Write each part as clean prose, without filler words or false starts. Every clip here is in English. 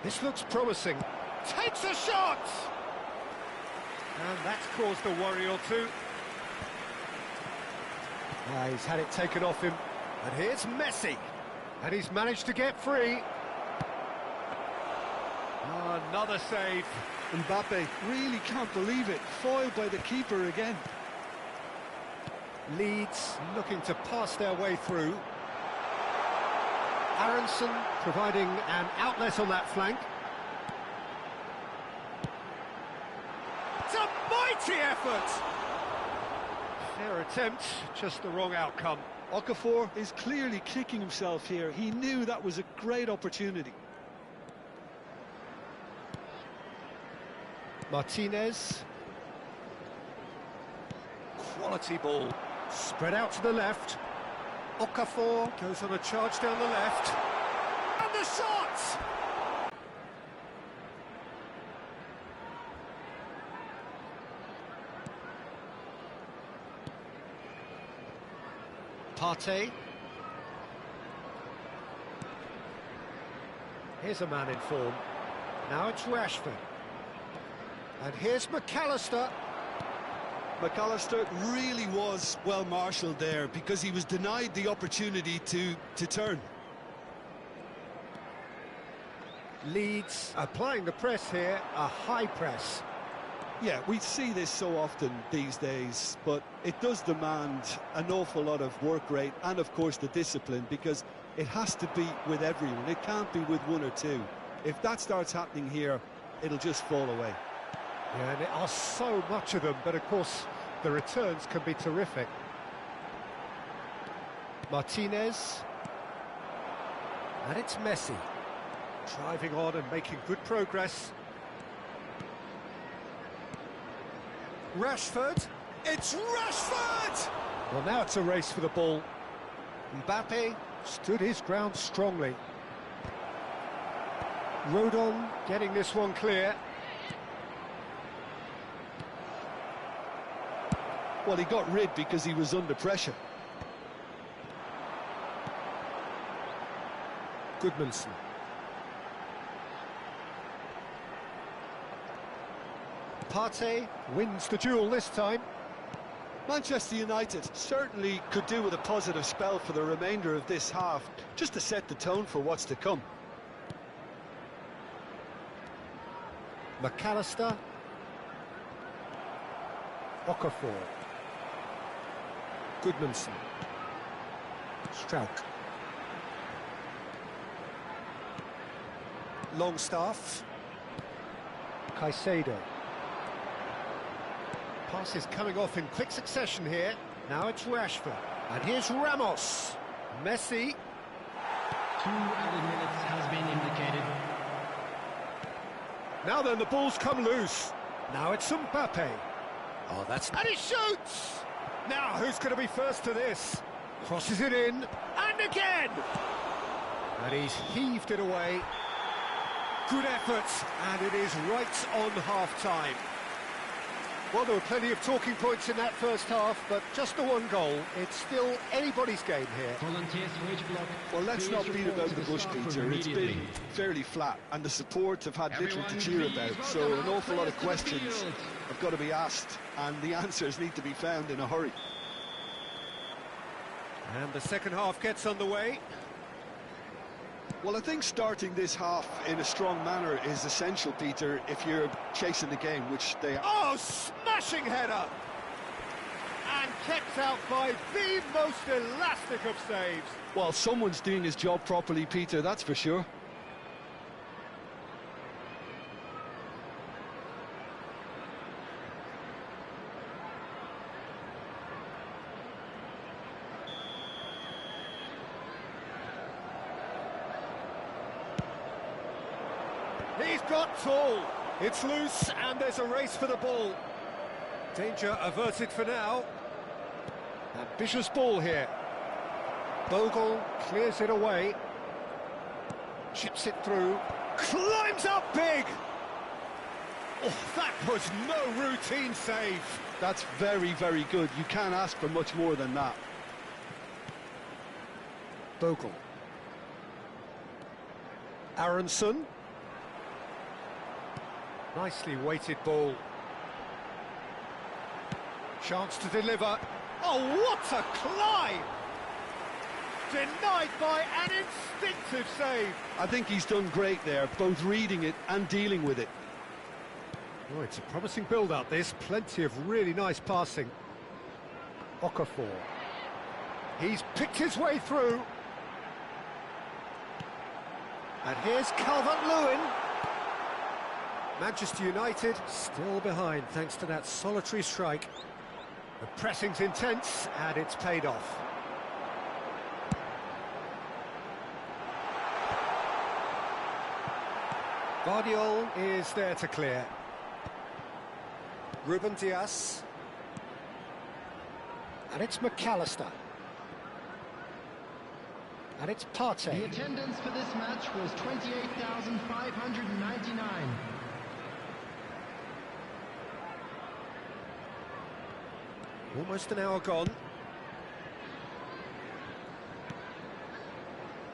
This looks promising. Takes a shot! And that's caused a worry or two. He's had it taken off him. And here's Messi. And he's managed to get free. Oh, another save. Mbappe really can't believe it. Foiled by the keeper again. Leeds looking to pass their way through. Aronson providing an outlet on that flank. It's a mighty effort! Fair attempt, just the wrong outcome. Okafor is clearly kicking himself here. He knew that was a great opportunity. Martinez. Quality ball. Spread out to the left. Okafor goes on a charge down the left. And the shot! Partey. Here's a man in form. Now it's Rashford. And here's McAllister. McAllister really was well marshalled there because he was denied the opportunity to turn. Leeds applying the press here, a high press. Yeah, we see this so often these days, but it does demand an awful lot of work rate and, of course, the discipline, because it has to be with everyone. It can't be with one or two. If that starts happening here, it'll just fall away. Yeah, and there are so much of them, but of course, the returns can be terrific. Martinez. And it's Messi. Driving on and making good progress. Rashford. It's Rashford! Well, now it's a race for the ball. Mbappe stood his ground strongly. Rodon getting this one clear. Well, he got rid because he was under pressure. Goodmanson. Partey wins the duel this time. Manchester United certainly could do with a positive spell for the remainder of this half, just to set the tone for what's to come. McAllister. Okafor. Goodmanson. Strauch. Longstaff. Caicedo. Passes coming off in quick succession here. Now it's Rashford. And here's Ramos. Messi. 2 added minutes has been indicated. Now then, the ball's come loose. Now it's Mbappe. Oh, that's... And he shoots! Now, who's going to be first to this? Crosses it in. And again! And he's heaved it away. Good effort. And it is right on half-time. Well, there were plenty of talking points in that first half, but just the one goal. It's still anybody's game here. Volunteers for each block. Well, let's not beat about the bush, Peter. It's been fairly flat, and the support have had little to cheer about, so an awful lot of questions have got to be asked, and the answers need to be found in a hurry. And the second half gets underway. Well, I think starting this half in a strong manner is essential, Peter, if you're chasing the game, which they are. Oh, smashing header! And kept out by the most elastic of saves. Well, someone's doing his job properly, Peter, that's for sure. He's got tall. It's loose, and there's a race for the ball. Danger averted for now. Ambitious ball here. Bogle clears it away. Chips it through. Climbs up big! Oh, that was no routine save. That's very, very good. You can't ask for much more than that. Bogle. Aronson. Nicely weighted ball. Chance to deliver. Oh, what a climb! Denied by an instinctive save. I think he's done great there, both reading it and dealing with it. Oh, it's a promising build-up, this. Plenty of really nice passing. Okafor. He's picked his way through. And here's Calvert-Lewin. Manchester United still behind thanks to that solitary strike. The pressing's intense and it's paid off. Guardiola is there to clear. Ruben Dias. And it's McAllister. And it's Partey. The attendance for this match was 28,599. Almost an hour gone.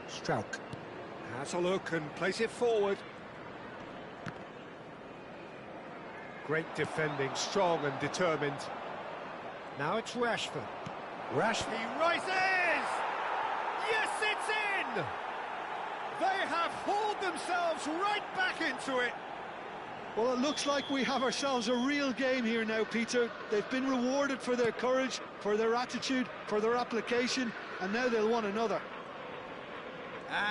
Strauch has a look and plays it forward. Great defending, strong and determined. Now it's Rashford. Rashford, he rises! Yes, it's in! They have hauled themselves right back into it. Well, it looks like we have ourselves a real game here now, Peter. They've been rewarded for their courage, for their attitude, for their application, and now they'll want another.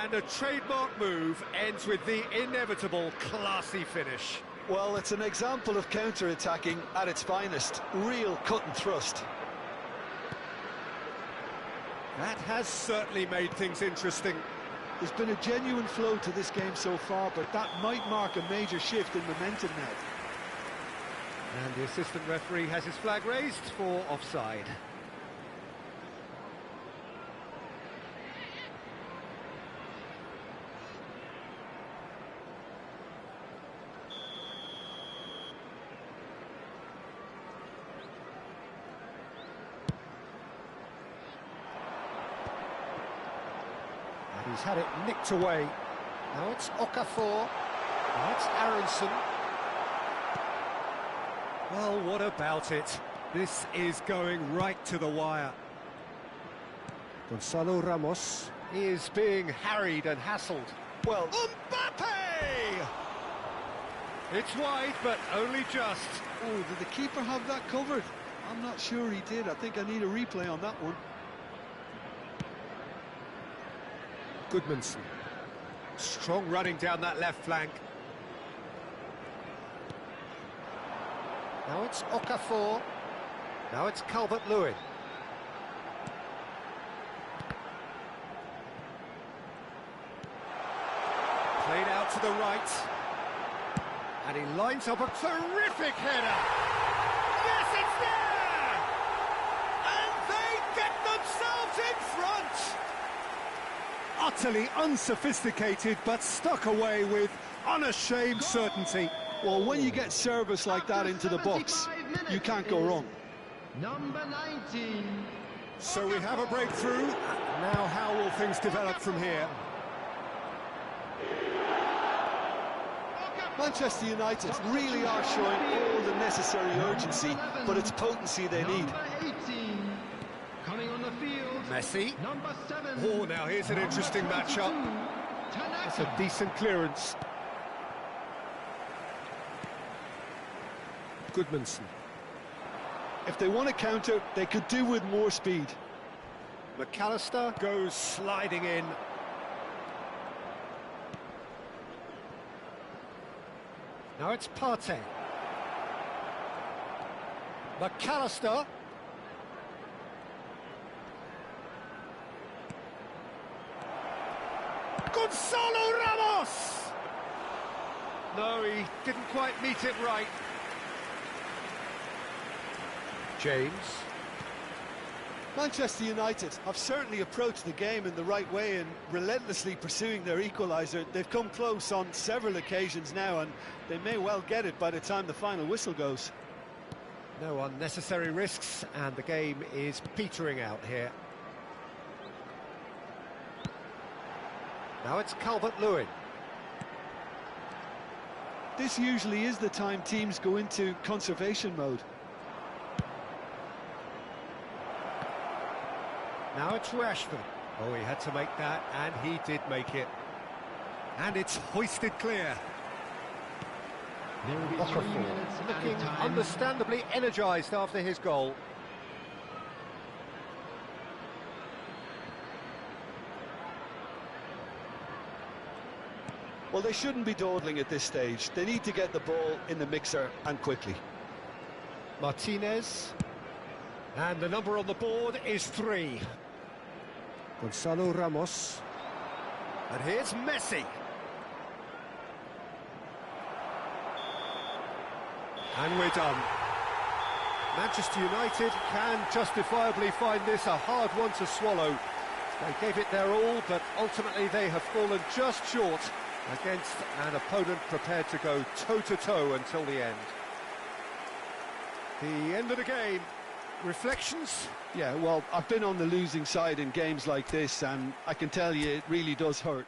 And a trademark move ends with the inevitable classy finish. Well, it's an example of counter-attacking at its finest. Real cut and thrust. That has certainly made things interesting. There's been a genuine flow to this game so far, but that might mark a major shift in momentum now. And the assistant referee has his flag raised for offside. He's had it nicked away. Now it's Okafor. Now it's Aronson. Well, what about it? This is going right to the wire. Gonzalo Ramos is being harried and hassled. Well, Mbappe! It's wide, but only just. oh, did the keeper have that covered? I'm not sure he did. I think I need a replay on that one. Goodmanson. Strong running down that left flank. Now it's Okafor. Now it's Calvert-Lewin. Played out to the right. And he lines up a terrific header. Yes, it's there! And they get themselves in front! Utterly unsophisticated, but stuck away with unashamed certainty. Well, when you get service like that into the box, you can't go wrong. Number 19. So we have a breakthrough. Now how will things develop from here? Manchester United really are showing all the necessary urgency, but it's potency they need. Number 18. Coming on the field. Messi. Number 7. Oh, now here's an interesting matchup. That's a decent clearance. Goodmanson. If they want to counter, they could do with more speed. McAllister goes sliding in. Now it's Partey. McAllister. Gonzalo Ramos! No, he didn't quite meet it right. James. Manchester United have certainly approached the game in the right way and relentlessly pursuing their equaliser. They've come close on several occasions now, and they may well get it by the time the final whistle goes. No unnecessary risks, and the game is petering out here. Now it's Calvert-Lewin. This usually is the time teams go into conservation mode. Now it's Rashford. Oh, he had to make that, and he did make it. And it's hoisted clear. There will be 3 minutes Looking added time. understandably energised after his goal. Well, they shouldn't be dawdling at this stage. They need to get the ball in the mixer and quickly. Martinez. And the number on the board is 3. Gonzalo Ramos. And here's Messi. And we're done. Manchester United can justifiably find this a hard one to swallow. They gave it their all, but ultimately they have fallen just short against an opponent prepared to go toe-to-toe until the end. The end of the game. Reflections? Yeah, well, I've been on the losing side in games like this, and I can tell you it really does hurt.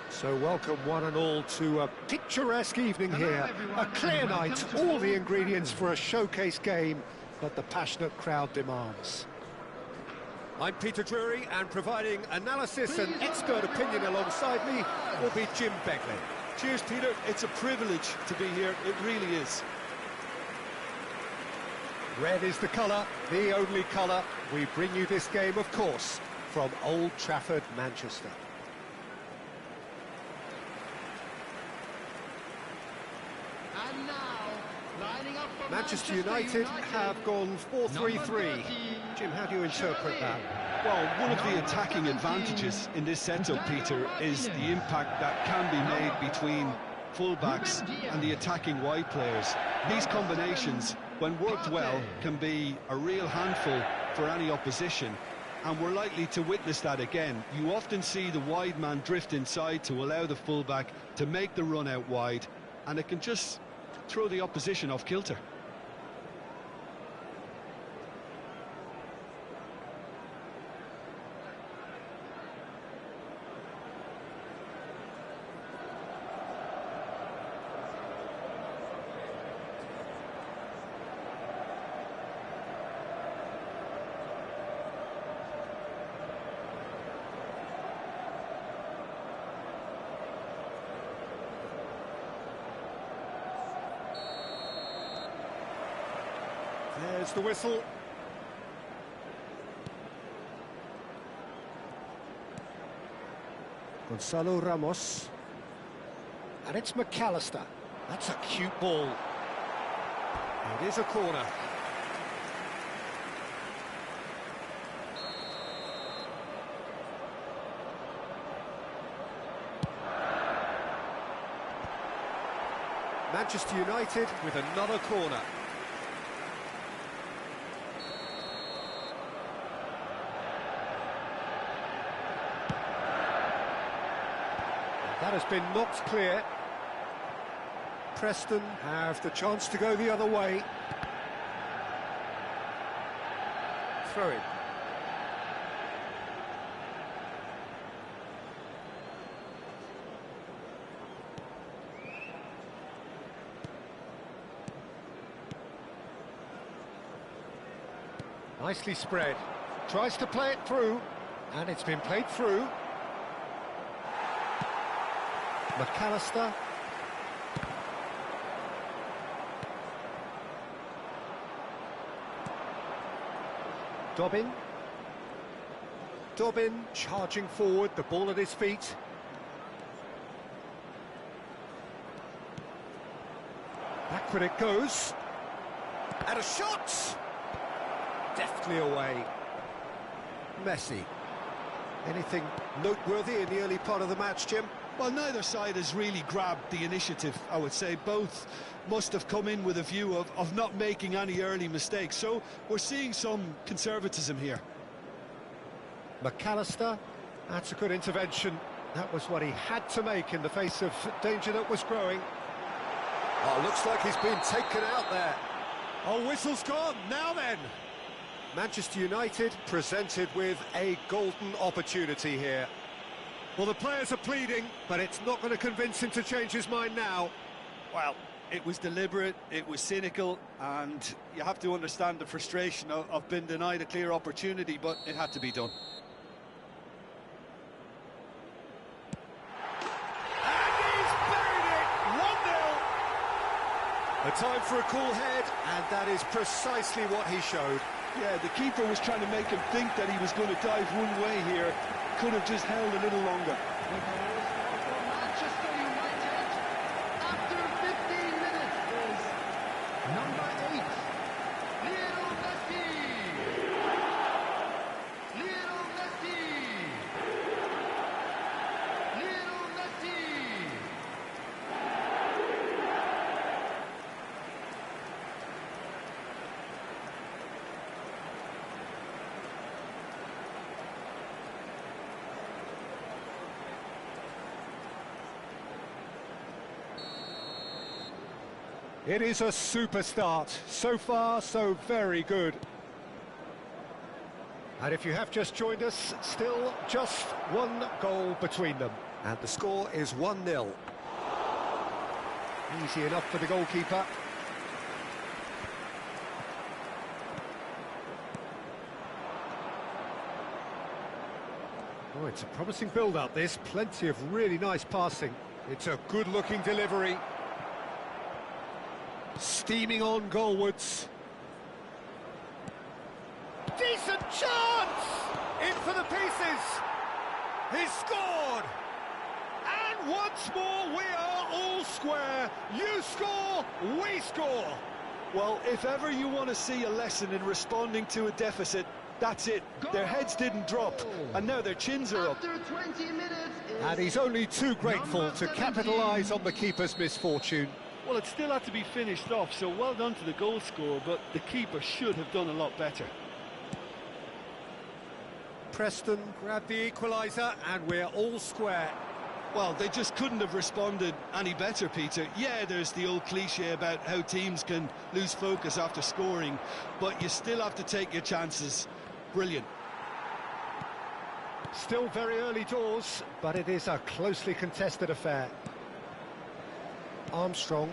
So welcome one and all to a picturesque evening here. Everyone, A clear and night, welcome to all the Old ingredients Trafford. for a showcase game that the passionate crowd demands. I'm Peter Drury, and providing analysis and expert opinion alongside me will be Jim Begley. Cheers, Peter. It's a privilege to be here. It really is. Red is the colour, the only colour. We bring you this game, of course, from Old Trafford, Manchester. And now, lining up for Manchester United have gone 4-3-3. Jim, how do you interpret that? Well, one of the attacking advantages in this setup, Peter, is the impact that can be made between fullbacks and the attacking wide players. These combinations, when worked well, can be a real handful for any opposition, and we're likely to witness that again. You often see the wide man drift inside to allow the fullback to make the run out wide, and it can just throw the opposition off kilter. There's the whistle. Gonzalo Ramos. And it's McAllister. That's a cute ball. It is a corner. Manchester United with another corner. That has been knocked clear. Preston have the chance to go the other way. Throw in. Nicely spread. Tries to play it through, and it's been played through. McAllister. Dobbin. Dobbin charging forward, the ball at his feet. Backward it goes. And a shot! Deftly away. Messi. Anything noteworthy in the early part of the match, Jim? Well, neither side has really grabbed the initiative, I would say. Both must have come in with a view of not making any early mistakes. So we're seeing some conservatism here. McAllister, that's a good intervention. That was what he had to make in the face of danger that was growing. Oh, looks like he's been taken out there. Oh, whistle's gone. Now then. Manchester United presented with a golden opportunity here. Well, the players are pleading, but it's not going to convince him to change his mind now. Well, it was deliberate, it was cynical, and you have to understand the frustration of being denied a clear opportunity, but it had to be done. And he's buried it! 1-0! A time for a cool head, and that is precisely what he showed. Yeah, the keeper was trying to make him think that he was going to dive one way here. Could have just held a little longer. Manchester United, after 15 minutes, is number 8, Lionel Messi. Lionel Messi. Lionel Messi. It is a super start. So far, so very good. And if you have just joined us, still just one goal between them. And the score is 1-0. Easy enough for the goalkeeper. Oh, it's a promising build-up, this. Plenty of really nice passing. It's a good-looking delivery. Steaming on goalwards. Decent chance! In for the pieces! He's scored! And once more we are all square. You score, we score! Well, if ever you want to see a lesson in responding to a deficit, that's it. Their heads didn't drop, and now their chins are up. After 20 minutes And he's only too grateful to capitalise on the keeper's misfortune. Well, it still had to be finished off, so well done to the goal scorer, but the keeper should have done a lot better. Preston grabbed the equaliser, and we're all square. Well, they just couldn't have responded any better, Peter. Yeah, there's the old cliche about how teams can lose focus after scoring, but you still have to take your chances. Brilliant. Still very early doors, but it is a closely contested affair. Armstrong.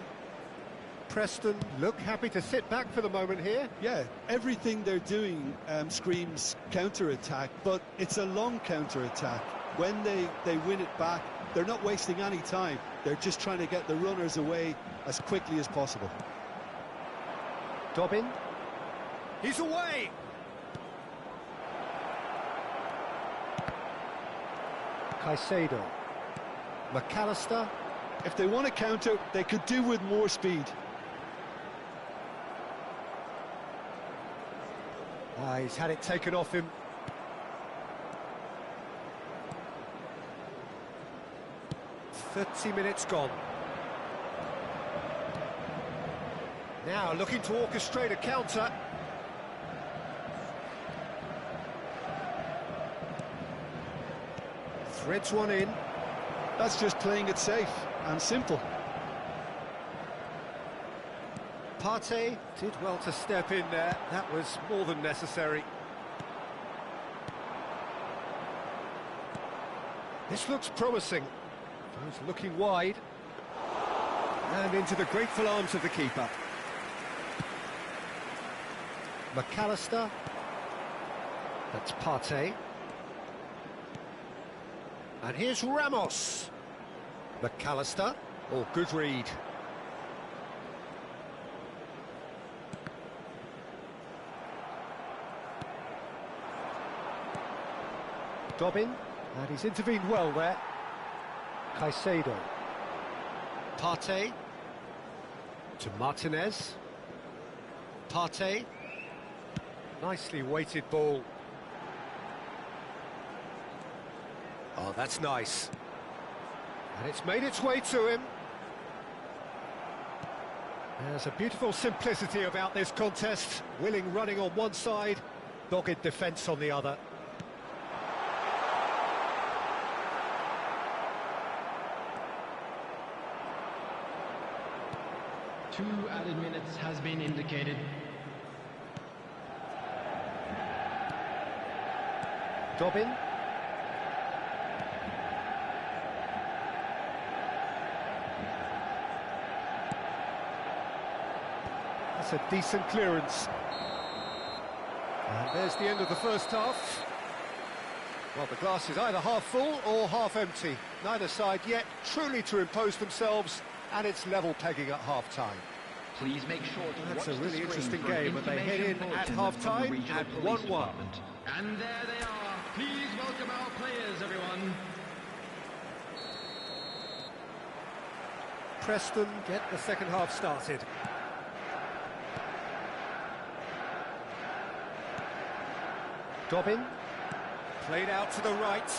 Preston look happy to sit back for the moment here. Yeah, everything they're doing screams counter-attack, but it's a long counter-attack. When they win it back, they're not wasting any time. They're just trying to get the runners away as quickly as possible. Dobbin. He's away! Caicedo. McAllister. If they want to counter, they could do with more speed. He's had it taken off him. .30 gone. Now looking to orchestrate a counter. Threads one in. That's just playing it safe and simple. Partey did well to step in there. That was more than necessary. This looks promising. He's looking wide. And into the grateful arms of the keeper. McAllister. That's Partey. And here's Ramos. McAllister. Oh, good read. Dobbin, and he's intervened well there. Caicedo. Partey. To Martinez. Partey. Nicely weighted ball. Oh, that's nice. And it's made its way to him. There's a beautiful simplicity about this contest. Willing running on one side, dogged defence on the other. Two added minutes has been indicated. Dobbin. That's a decent clearance. And there's the end of the first half. Well, the glass is either half full or half empty. Neither side yet truly to impose themselves, and it's level pegging at half-time. Please make sure to That's watch a really the interesting screen for game, and they head in at bulletin half-time from the regional at police 1-1. department. And there they are. Please welcome our players, everyone. Preston get the second half started. Dobbin, played out to the right.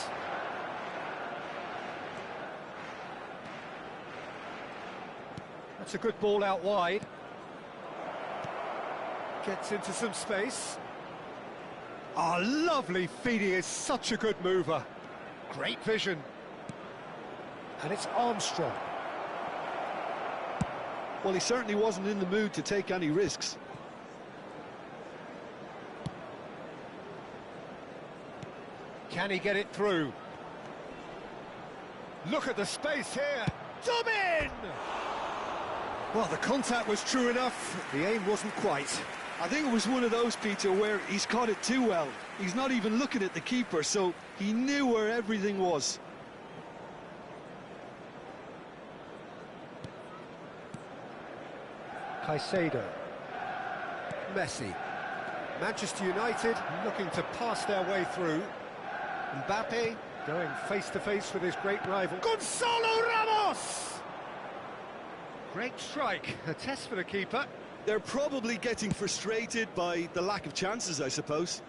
That's a good ball out wide. Gets into some space. Ah, lovely feed, he is such a good mover. Great vision. And it's Armstrong. Well, he certainly wasn't in the mood to take any risks. Can he get it through? Look at the space here. Dobbin! Well, the contact was true enough. The aim wasn't quite. I think it was one of those, Peter, where he's caught it too well. He's not even looking at the keeper, so he knew where everything was. Caicedo. Messi. Manchester United looking to pass their way through. Mbappe going face-to-face with his great rival. Gonzalo Ramos! Great strike, a test for the keeper. They're probably getting frustrated by the lack of chances, I suppose.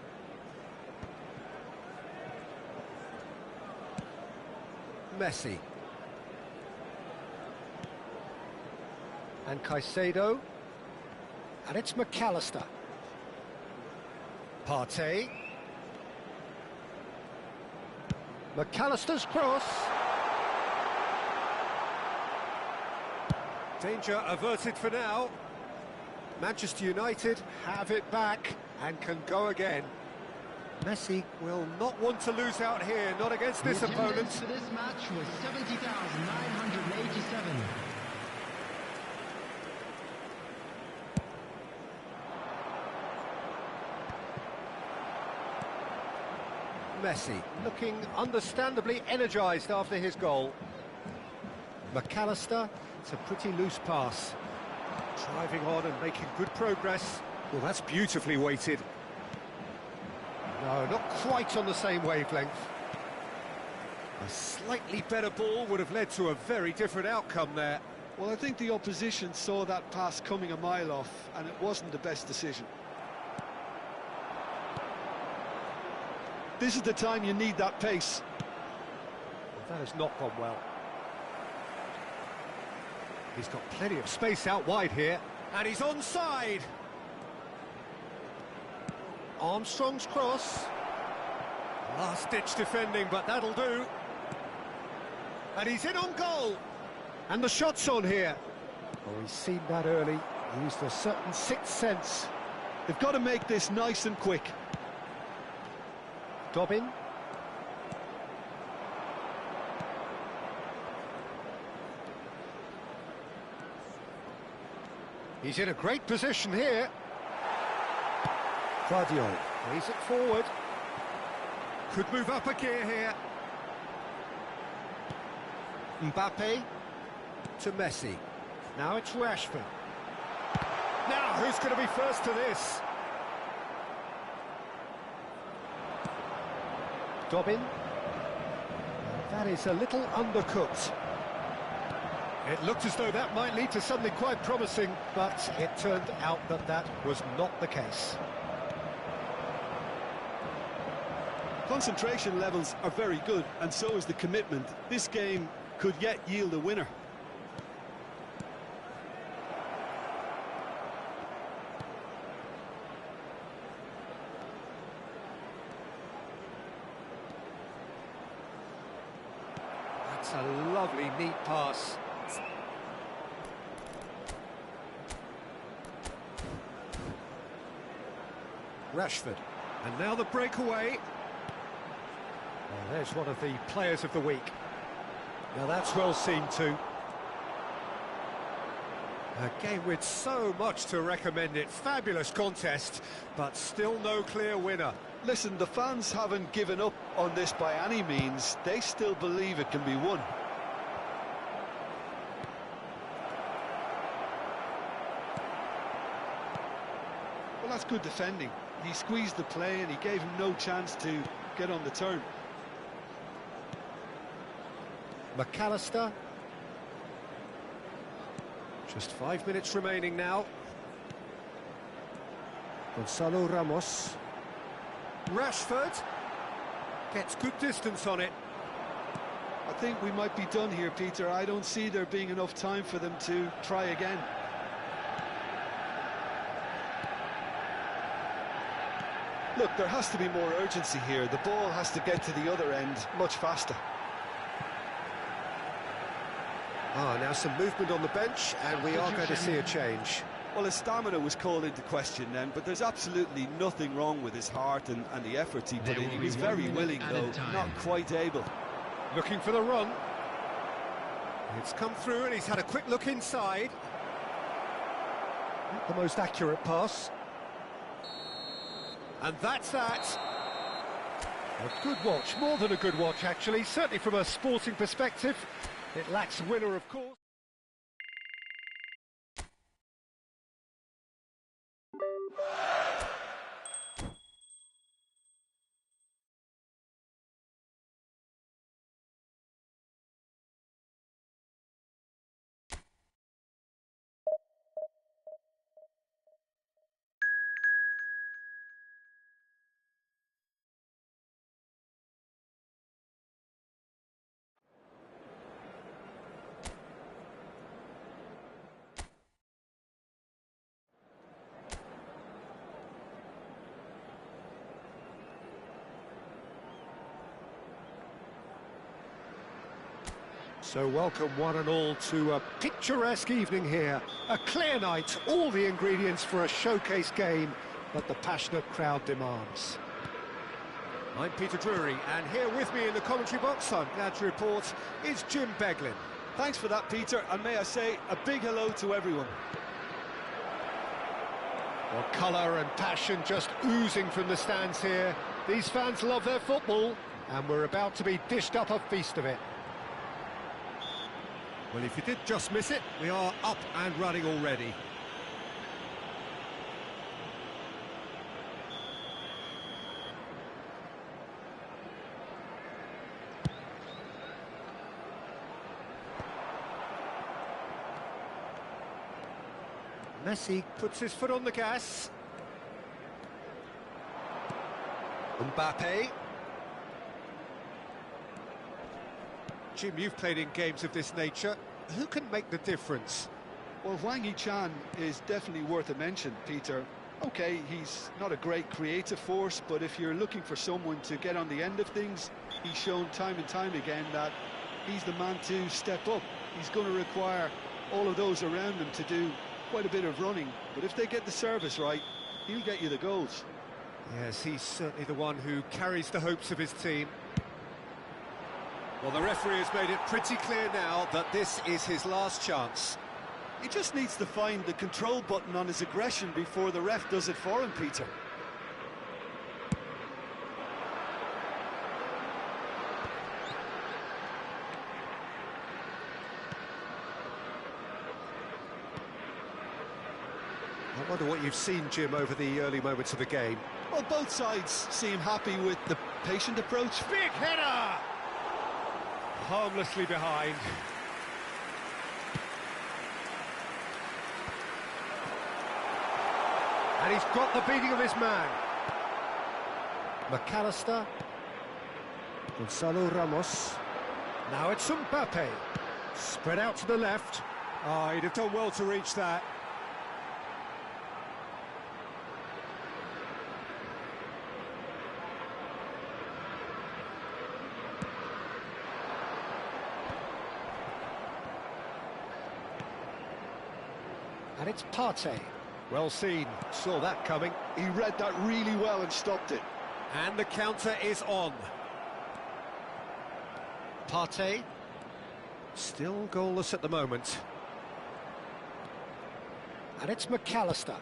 Messi. And Caicedo. And it's McAllister. Partey. McAllister's cross. Danger averted for now. Manchester United have it back and can go again. Messi will not want to lose out here, not against this opponent. For this match was 70,987. Messi looking understandably energised after his goal. McAllister, it's a pretty loose pass. Driving on and making good progress. Well, that's beautifully weighted. No, not quite on the same wavelength. A slightly better ball would have led to a very different outcome there. Well, I think the opposition saw that pass coming a mile off, and it wasn't the best decision. This is the time you need that pace. Well, that has not gone well. He's got plenty of space out wide here, and he's onside. Armstrong's cross. Last-ditch defending, but that'll do. And he's in on goal. And the shot's on here. Oh, he's seen that early. He used a certain sixth sense. They've got to make this nice and quick. Dobbin. He's in a great position here. Guardiola plays it forward. Could move up a gear here. Mbappe to Messi. Now it's Rashford. Now, who's going to be first to this? Dobbin. That is a little undercooked. It looked as though that might lead to something quite promising, but it turned out that that was not the case. Concentration levels are very good, and so is the commitment. This game could yet yield a winner. That's a lovely, neat pass. Rashford, and now the breakaway. Well, there's one of the players of the week. Now that's well seen too. A game with so much to recommend it. Fabulous contest, but still no clear winner. Listen, the fans haven't given up on this by any means. They still believe it can be won. Well, that's good defending. He squeezed the play and he gave him no chance to get on the turn. McAllister. Just 5 minutes remaining now. Gonzalo Ramos. Rashford gets good distance on it. I think we might be done here, Peter. I don't see there being enough time for them to try again. Look, there has to be more urgency here. The ball has to get to the other end much faster. Now some movement on the bench, and we are going to see a change. Well, his stamina was called into question then, but there's absolutely nothing wrong with his heart and the effort he put in. He was very willing, though, not quite able. Looking for the run. It's come through, and he's had a quick look inside. Not the most accurate pass. And that's that. A good watch, more than a good watch, actually. Certainly from a sporting perspective. It lacks a winner, of course. So welcome one and all to a picturesque evening here. A clear night, all the ingredients for a showcase game that the passionate crowd demands. I'm Peter Drury, and here with me in the commentary box, I'm glad to report, is Jim Beglin. Thanks for that, Peter, and may I say a big hello to everyone. Well, colour and passion just oozing from the stands here. These fans love their football, and we're about to be dished up a feast of it. Well, if you did just miss it, we are up and running already. Messi puts his foot on the gas. Mbappe. Jim, you've played in games of this nature. Who can make the difference? Well, Wang Yi-chan is definitely worth a mention, Peter. OK, he's not a great creative force, but if you're looking for someone to get on the end of things, he's shown time and time again that he's the man to step up. He's going to require all of those around him to do quite a bit of running, but if they get the service right, he'll get you the goals. Yes, he's certainly the one who carries the hopes of his team. Well, the referee has made it pretty clear now that this is his last chance. He just needs to find the control button on his aggression before the ref does it for him, Peter. I wonder what you've seen, Jim, over the early moments of the game. Well, both sides seem happy with the patient approach. Big header! harmlessly behind. And he's got the beating of his man. McAllister. Gonzalo Ramos. Now it's Mbappe. Spread out to the left. Oh, he'd have done well to reach that. And it's Partey. Well seen, saw that coming. He read that really well and stopped it. And the counter is on. Partey. Still goalless at the moment. And it's McAllister.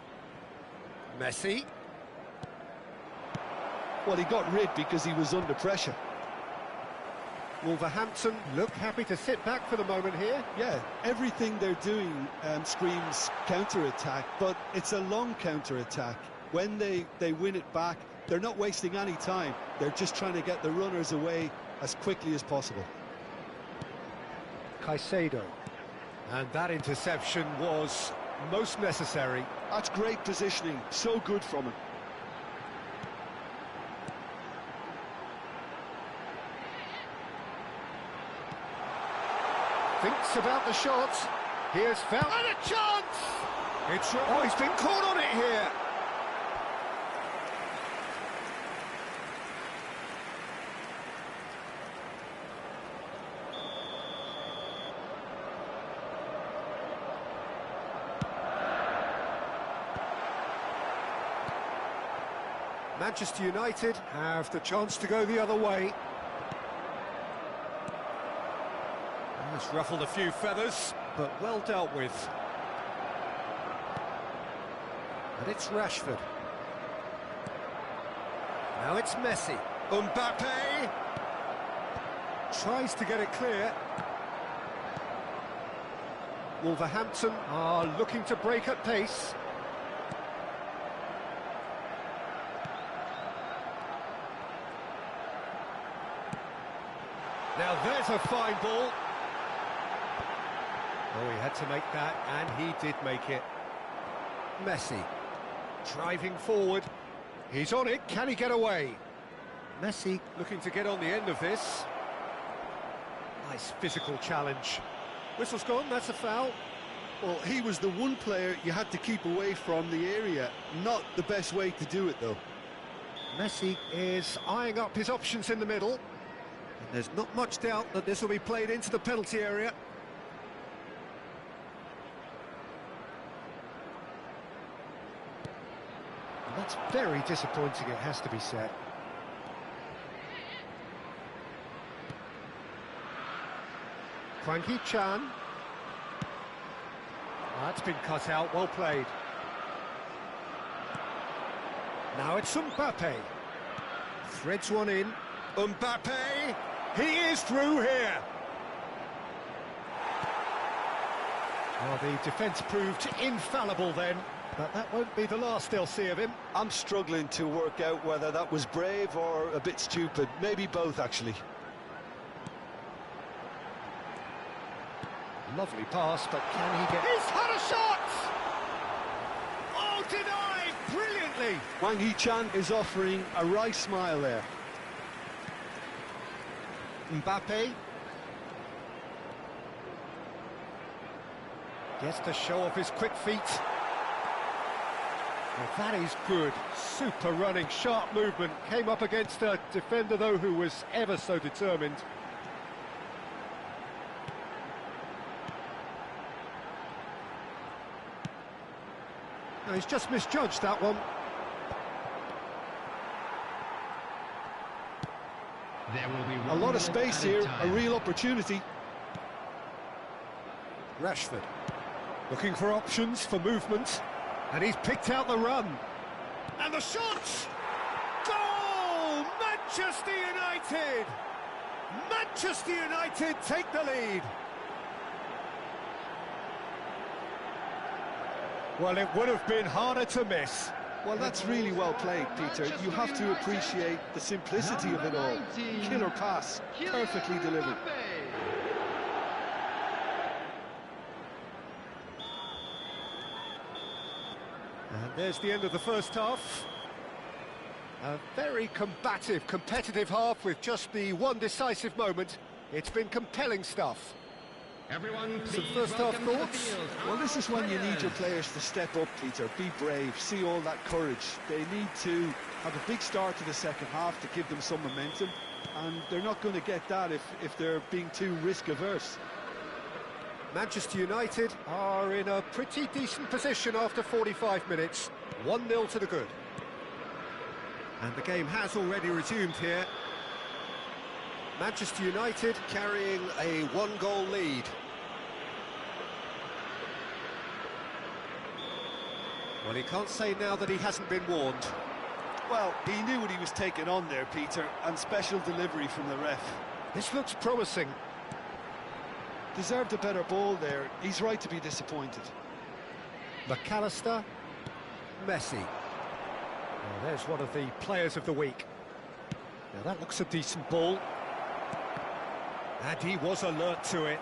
Messi. Well, he got rid because he was under pressure. Wolverhampton look happy to sit back for the moment here. Yeah, everything they're doing screams counter-attack, but it's a long counter-attack. When they win it back, they're not wasting any time. They're just trying to get the runners away as quickly as possible. Caicedo. And that interception was most necessary. That's great positioning, so good from him. Thinks about the shot. Here's found and a chance. It's oh, he's been caught on it here. Manchester United have the chance to go the other way. It's ruffled a few feathers, but well dealt with. And it's Rashford. Now it's Messi. Mbappe tries to get it clear. Wolverhampton are looking to break at pace. Now there's a fine ball. Oh, he had to make that, and he did make it. Messi, driving forward. He's on it, can he get away? Messi looking to get on the end of this. Nice physical challenge. Whistle's gone, that's a foul. Well, he was the one player you had to keep away from the area. Not the best way to do it, though. Messi is eyeing up his options in the middle. And there's not much doubt that this will be played into the penalty area. And that's very disappointing, it has to be said. Frankie Chan. That's been cut out, well played. Now it's Mbappe. Threads one in. Mbappe! He is through here! Well, the defence proved infallible then, but that won't be the last they'll see of him. I'm struggling to work out whether that was brave or a bit stupid. Maybe both, actually. Lovely pass, but can he get... He's had a shot! Oh, denied brilliantly! Wang Hee-chan is offering a wry smile there. Mbappe gets to show off his quick feet. Well, that is good. Super running, sharp movement. Came up against a defender, though, who was ever so determined. No, he's just misjudged that one. There will be a lot of space here, a real opportunity. Rashford looking for options for movement, and he's picked out the run. And the shot! Goal! Manchester United! Manchester United take the lead. Well, it would have been harder to miss. Well, that's really well played, Peter. You have to appreciate the simplicity of it all. Killer pass, perfectly delivered. And there's the end of the first half. A very combative, competitive half with just the one decisive moment. It's been compelling stuff. Everyone, Some please first half welcome to the thoughts? field Well, this is when you need your players. players to step up, Peter. Be brave, see all that courage. They need to have a big start to the second half to give them some momentum, and they're not going to get that if they're being too risk-averse. Manchester United are in a pretty decent position after 45 minutes. 1-0 to the good. And the game has already resumed here. Manchester United carrying a one-goal lead. Well, he can't say now that he hasn't been warned. Well, he knew what he was taking on there, Peter, and special delivery from the ref. This looks promising. Deserved a better ball there. He's right to be disappointed. McAllister, Messi. Well, there's one of the players of the week. Now that looks a decent ball. And he was alert to it.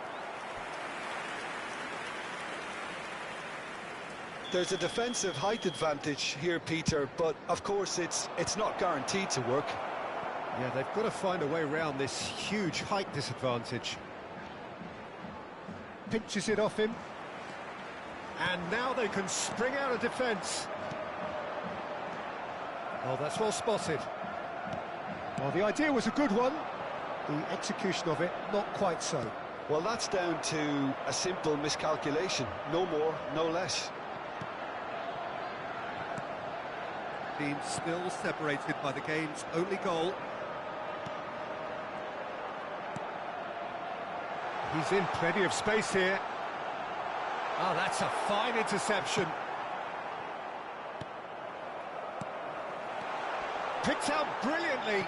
There's a defensive height advantage here, Peter, but of course it's not guaranteed to work. Yeah, they've got to find a way around this huge height disadvantage. Pinches it off him. And now they can spring out of defence. Oh, that's well spotted. Well, the idea was a good one. The execution of it, not quite so. Well, that's down to a simple miscalculation. No more, no less. Team still separated by the game's only goal. He's in plenty of space here. Oh, that's a fine interception. Picked out brilliantly.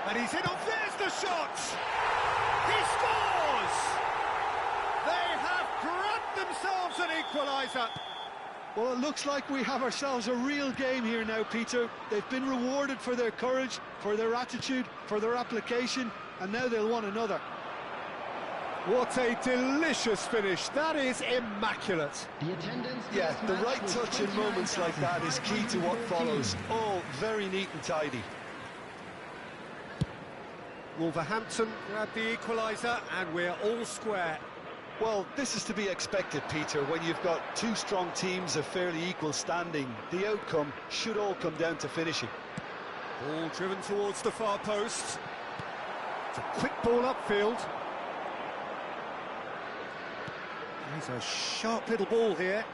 And he's in. Oh, there's the shot! He scores! They have grabbed themselves an equaliser. Well, it looks like we have ourselves a real game here now, Peter. They've been rewarded for their courage, for their attitude, for their application, and now they'll want another. What a delicious finish. That is immaculate. Yeah, the right touch in moments like that is key to what follows. All very neat and tidy. Wolverhampton grab the equaliser, and we're all square. Well, this is to be expected, Peter, when you've got two strong teams of fairly equal standing. The outcome should all come down to finishing. Ball driven towards the far post. It's a quick ball upfield. He's a sharp little ball here.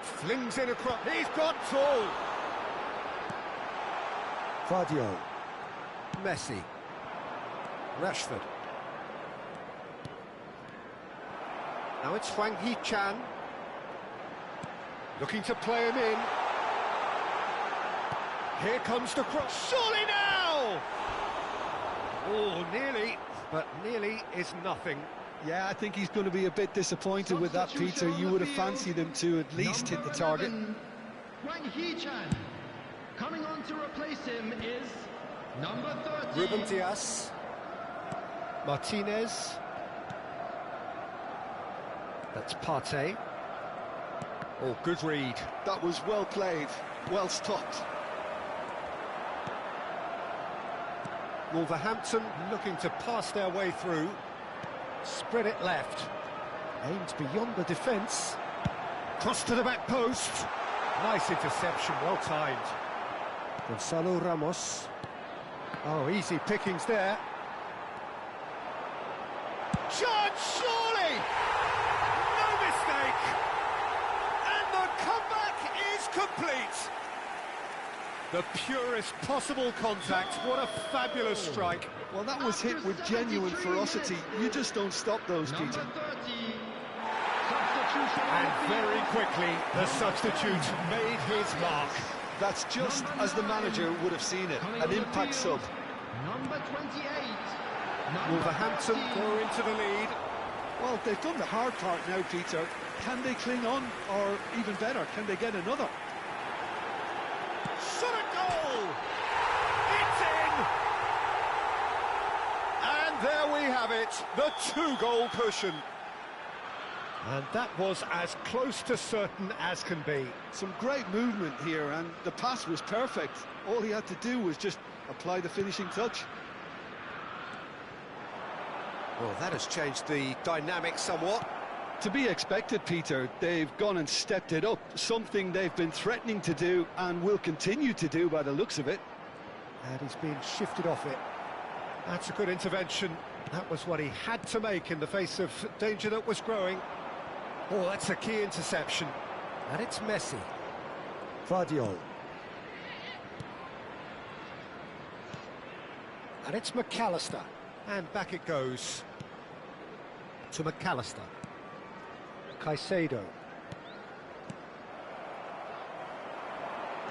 Flings in across. He's got full. Vardio. Messi. Rashford. Now it's Huang Hee-chan. Looking to play him in. Here comes the cross. Surely now! Oh, nearly, but nearly is nothing. Yeah, I think he's going to be a bit disappointed with that, Peter. You would have fancied him to at least hit the target. Huang Hee-chan. Coming on to replace him is number 30. Ruben Dias. Martinez. That's Partey. Oh, good read. That was well played, well stopped. Wolverhampton looking to pass their way through. Spread it left. Aimed beyond the defence. Cross to the back post. Nice interception, well timed. Gonzalo Ramos. Oh, easy pickings there. Chance, surely! No mistake! And the comeback is complete! The purest possible contact. What a fabulous strike. Well, that was hit with genuine ferocity. You just don't stop those, Peter. Number 30. And very quickly, the substitute made his mark. That's just as the manager would have seen it, an impact sub. Number 28. Wolverhampton go into the lead. Well, they've done the hard part now, Peter. Can they cling on, or even better, can they get another? Shot a goal! It's in! And there we have it, the two-goal cushion. And that was as close to certain as can be. Some great movement here, and the pass was perfect. All he had to do was just apply the finishing touch. Well, that has changed the dynamic somewhat. To be expected, Peter. They've gone and stepped it up, something they've been threatening to do and will continue to do by the looks of it. And he's been shifted off it. That's a good intervention. That was what he had to make in the face of danger that was growing. Oh, that's a key interception. And it's Messi. Vardiol. And it's McAllister. And back it goes. To McAllister. Caicedo.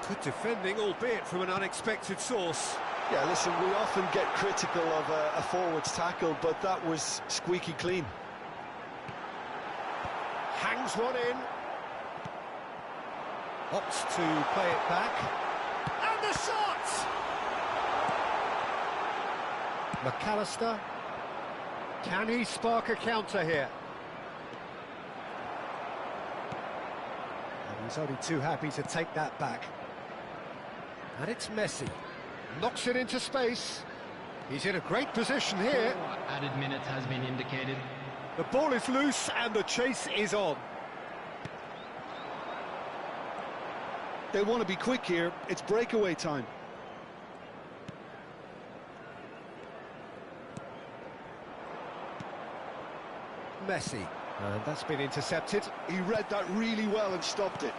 Good defending, albeit from an unexpected source. Yeah, listen, we often get critical of a forward's tackle, but that was squeaky clean. Hangs one in. Opts to play it back. And the shot! McAllister. Can he spark a counter here? And he's only too happy to take that back. And it's Messi. Knocks it into space. He's in a great position here. Added minutes has been indicated. The ball is loose and the chase is on. They want to be quick here. It's breakaway time. Messi. And that's been intercepted. He read that really well and stopped it.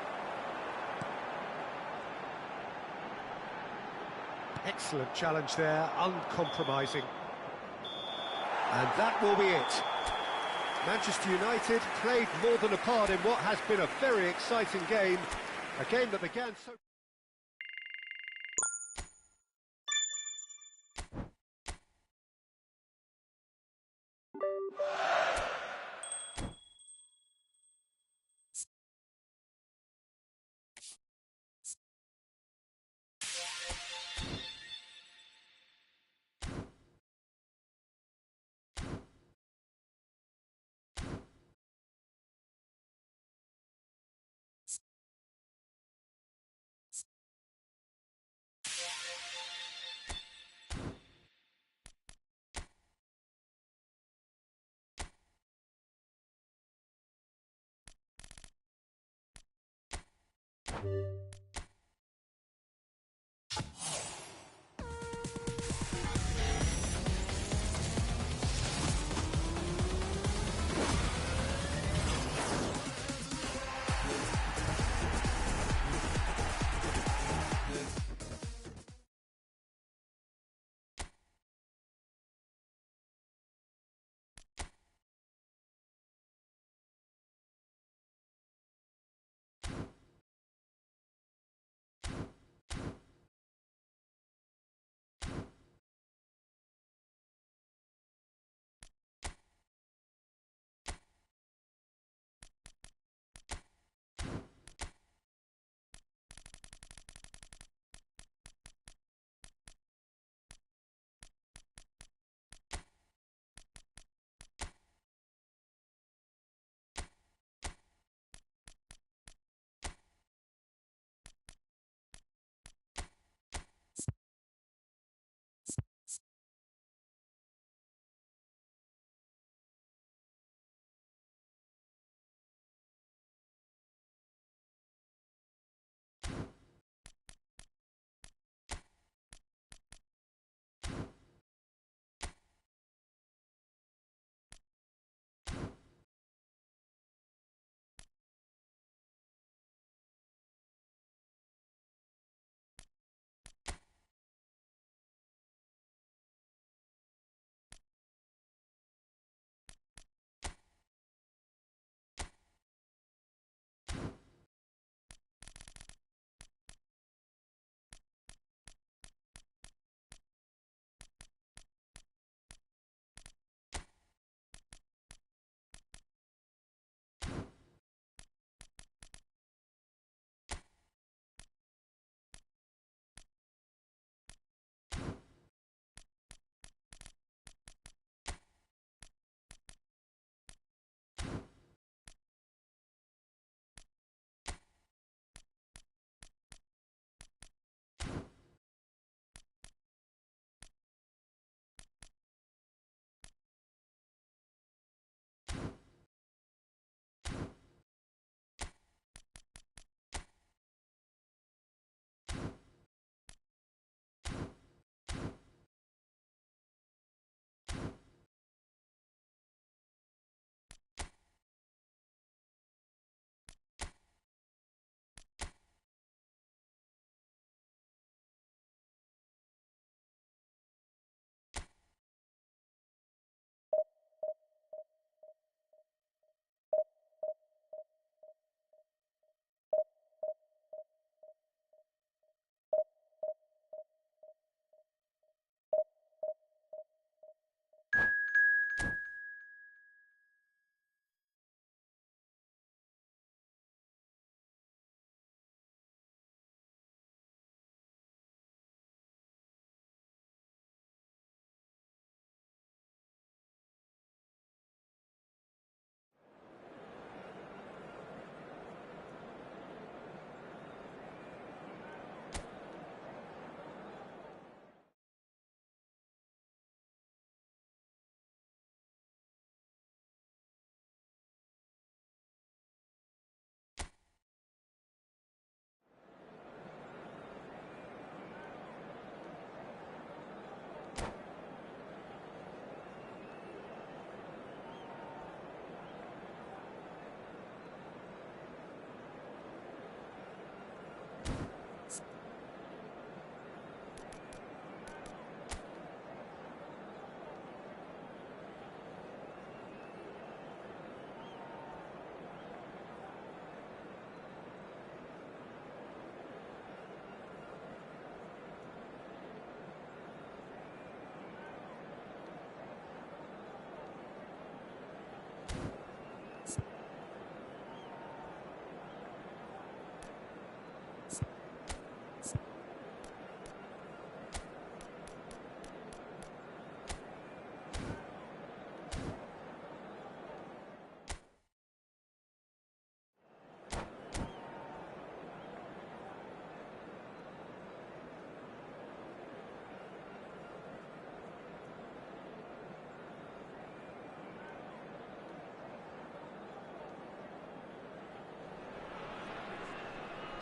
Excellent challenge there, uncompromising. And that will be it. Manchester United played more than a part in what has been a very exciting game. A game that began so...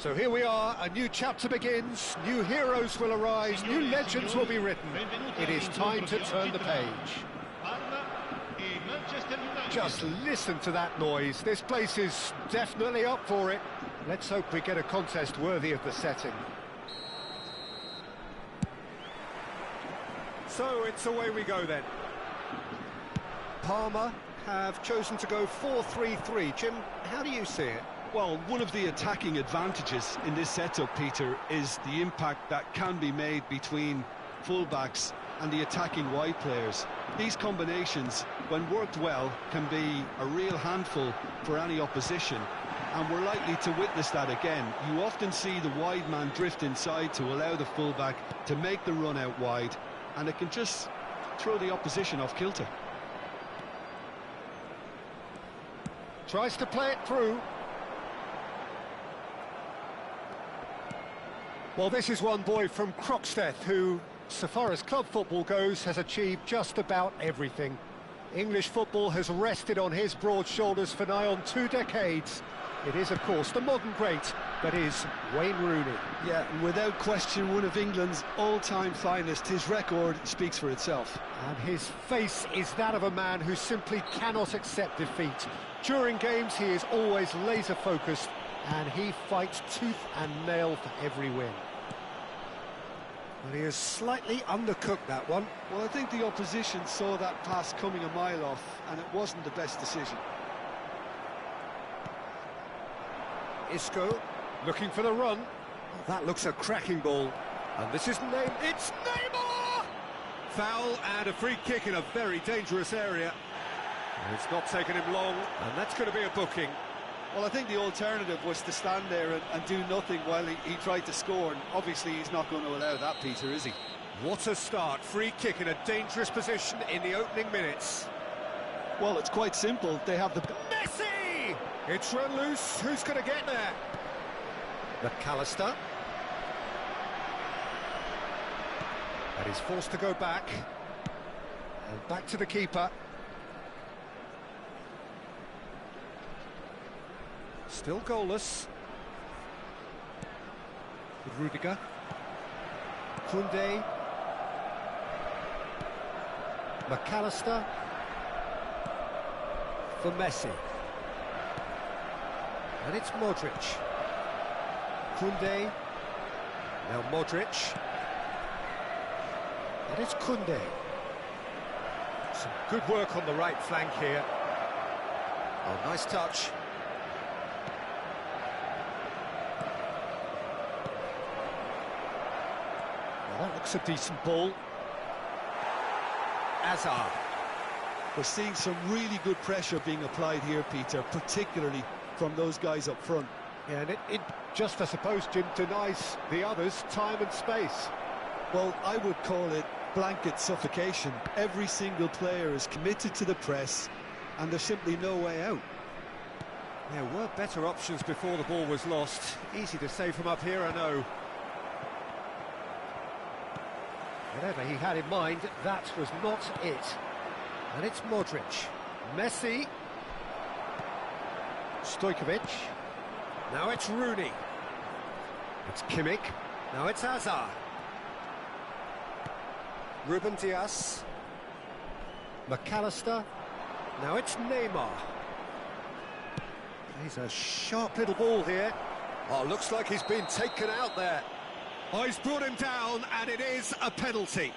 So here we are, a new chapter begins, new heroes will arise, new legends will be written. It is time to turn the page. Just listen to that noise. This place is definitely up for it. Let's hope we get a contest worthy of the setting. So it's away we go then. Parma have chosen to go 4-3-3. Jim, how do you see it? Well, one of the attacking advantages in this setup, Peter, is the impact that can be made between fullbacks and the attacking wide players. These combinations, when worked well, can be a real handful for any opposition, and we're likely to witness that again. You often see the wide man drift inside to allow the fullback to make the run out wide, and it can just throw the opposition off kilter. Tries to play it through. Well, this is one boy from Croxteth who, so far as club football goes, has achieved just about everything. English football has rested on his broad shoulders for nigh on 2 decades. It is, of course, the modern great that is Wayne Rooney. Yeah, and without question, one of England's all-time finest. His record speaks for itself. And his face is that of a man who simply cannot accept defeat. During games, he is always laser-focused, and he fights tooth and nail for every win. Well, he has slightly undercooked that one. Well, I think the opposition saw that pass coming a mile off, and it wasn't the best decision. Isco looking for the run. Oh, that looks a cracking ball. And this is it's Neymar! Foul and a free kick in a very dangerous area. It's not taken him long, and that's going to be a booking. Well, I think the alternative was to stand there and do nothing while he tried to score, and obviously he's not going to allow that, Peter, is he? What a start. Free kick in a dangerous position in the opening minutes. Well, it's quite simple. They have the... Messi! It's run loose. Who's going to get there? McAllister. And he's forced to go back. And back to the keeper. Still goalless. With Rudiger. Koundé. McAllister. For Messi. And it's Modric. Koundé. Now Modric. And it's Koundé. Some good work on the right flank here. Oh, nice touch. That looks a decent ball. Hazard. We're seeing some really good pressure being applied here, Peter, particularly from those guys up front. Yeah, and it just, I suppose, Jim, denies the others time and space. Well, I would call it blanket suffocation. Every single player is committed to the press, and there's simply no way out. There were better options before the ball was lost. Easy to say from up here, I know. Whatever he had in mind, that was not it. And it's Modric. Messi. Stojkovic. Now it's Rooney. It's Kimmich. Now it's Hazard. Ruben Dias. McAllister. Now it's Neymar. He's a sharp little ball here. Oh, looks like he's been taken out there. Oh, he's brought him down, and it is a penalty.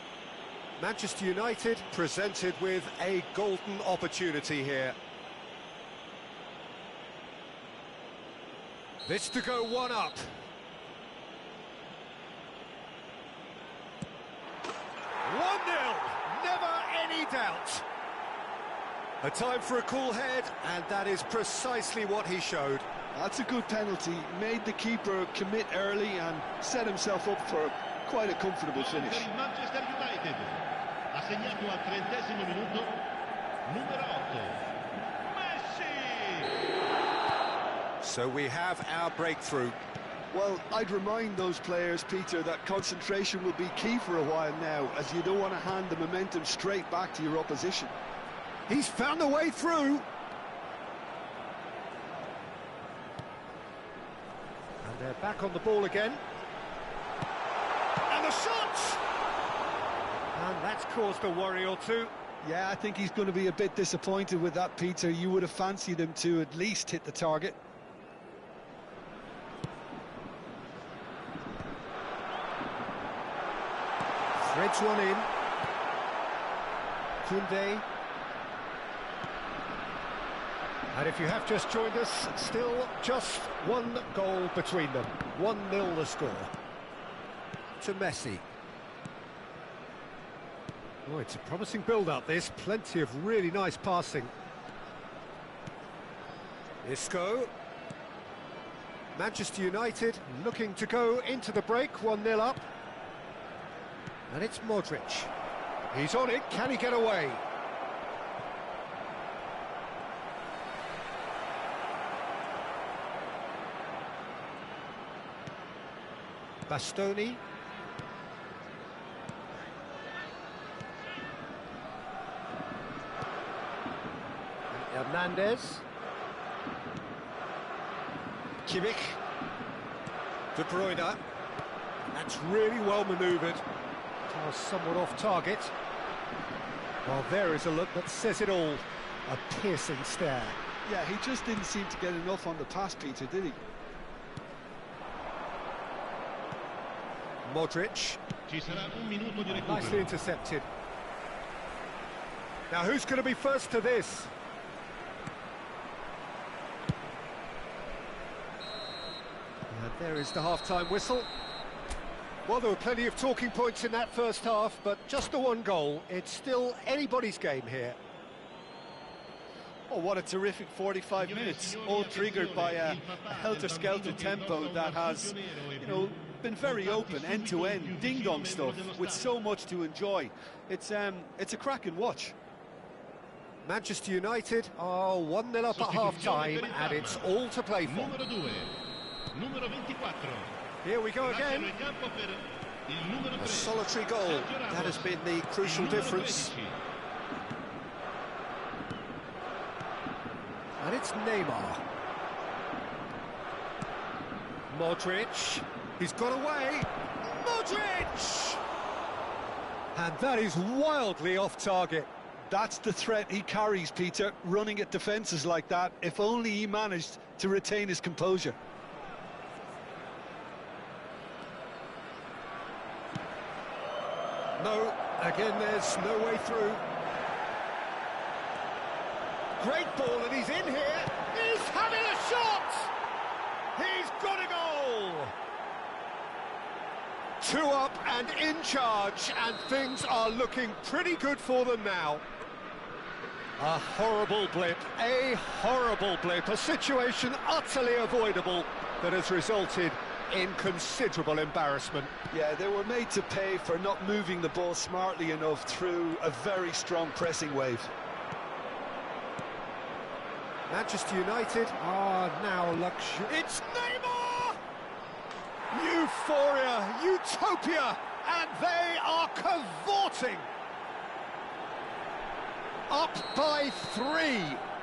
Manchester United presented with a golden opportunity here. This to go one up. One 0, never any doubt. A time for a cool head, and that is precisely what he showed. That's a good penalty. Made the keeper commit early and set himself up for quite a comfortable finish. Manchester United ha segnato al 30° minuto numero 8 Messi. So we have our breakthrough. Well, I'd remind those players, Peter, that concentration will be key for a while now, as you don't want to hand the momentum straight back to your opposition. He's found a way through. And They're back on the ball again. And the shot! And that's caused a worry or two. Yeah, I think he's going to be a bit disappointed with that, Peter. You would have fancied him to at least hit the target. Threads one in. Koundé. And if you have just joined us, still just one goal between them. 1-0 the score. To Messi. Oh, it's a promising build-up, this. Plenty of really nice passing. Isco. Manchester United looking to go into the break, 1-0 up. And it's Modric. He's on it, can he get away? Bastoni. Hernandez. Kimmich. De Bruyne. That's really well manoeuvred. Was somewhat off target. Well, there is a look that says it all. A piercing stare. Yeah, he just didn't seem to get enough on the pass, Peter, did he? Modric. Nicely intercepted. Now, who's going to be first to this? And there is the half-time whistle. Well, there were plenty of talking points in that first half, but just the one goal. It's still anybody's game here. Oh, what a terrific 45 minutes, all triggered by a helter-skelter tempo that has, you know, been very open, end-to-end, ding-dong stuff, with so much to enjoy. It's a cracking watch. Manchester United are 1-0 up at half-time, and it's all to play for. Here we go again. A solitary goal, that has been the crucial difference. And it's Neymar. Modric. He's got away. Modric! And that is wildly off target. That's the threat he carries, Peter, running at defences like that. If only he managed to retain his composure. No, again, there's no way through. Great ball, and he's in here. He's having a shot! He's got a goal! 2 up and in charge, and things are looking pretty good for them now. A horrible blip, a situation utterly avoidable that has resulted in considerable embarrassment. Yeah, they were made to pay for not moving the ball smartly enough through a very strong pressing wave. Manchester United are now luxury. It's Neymar! Euphoria, utopia, and they are cavorting. Up by 3.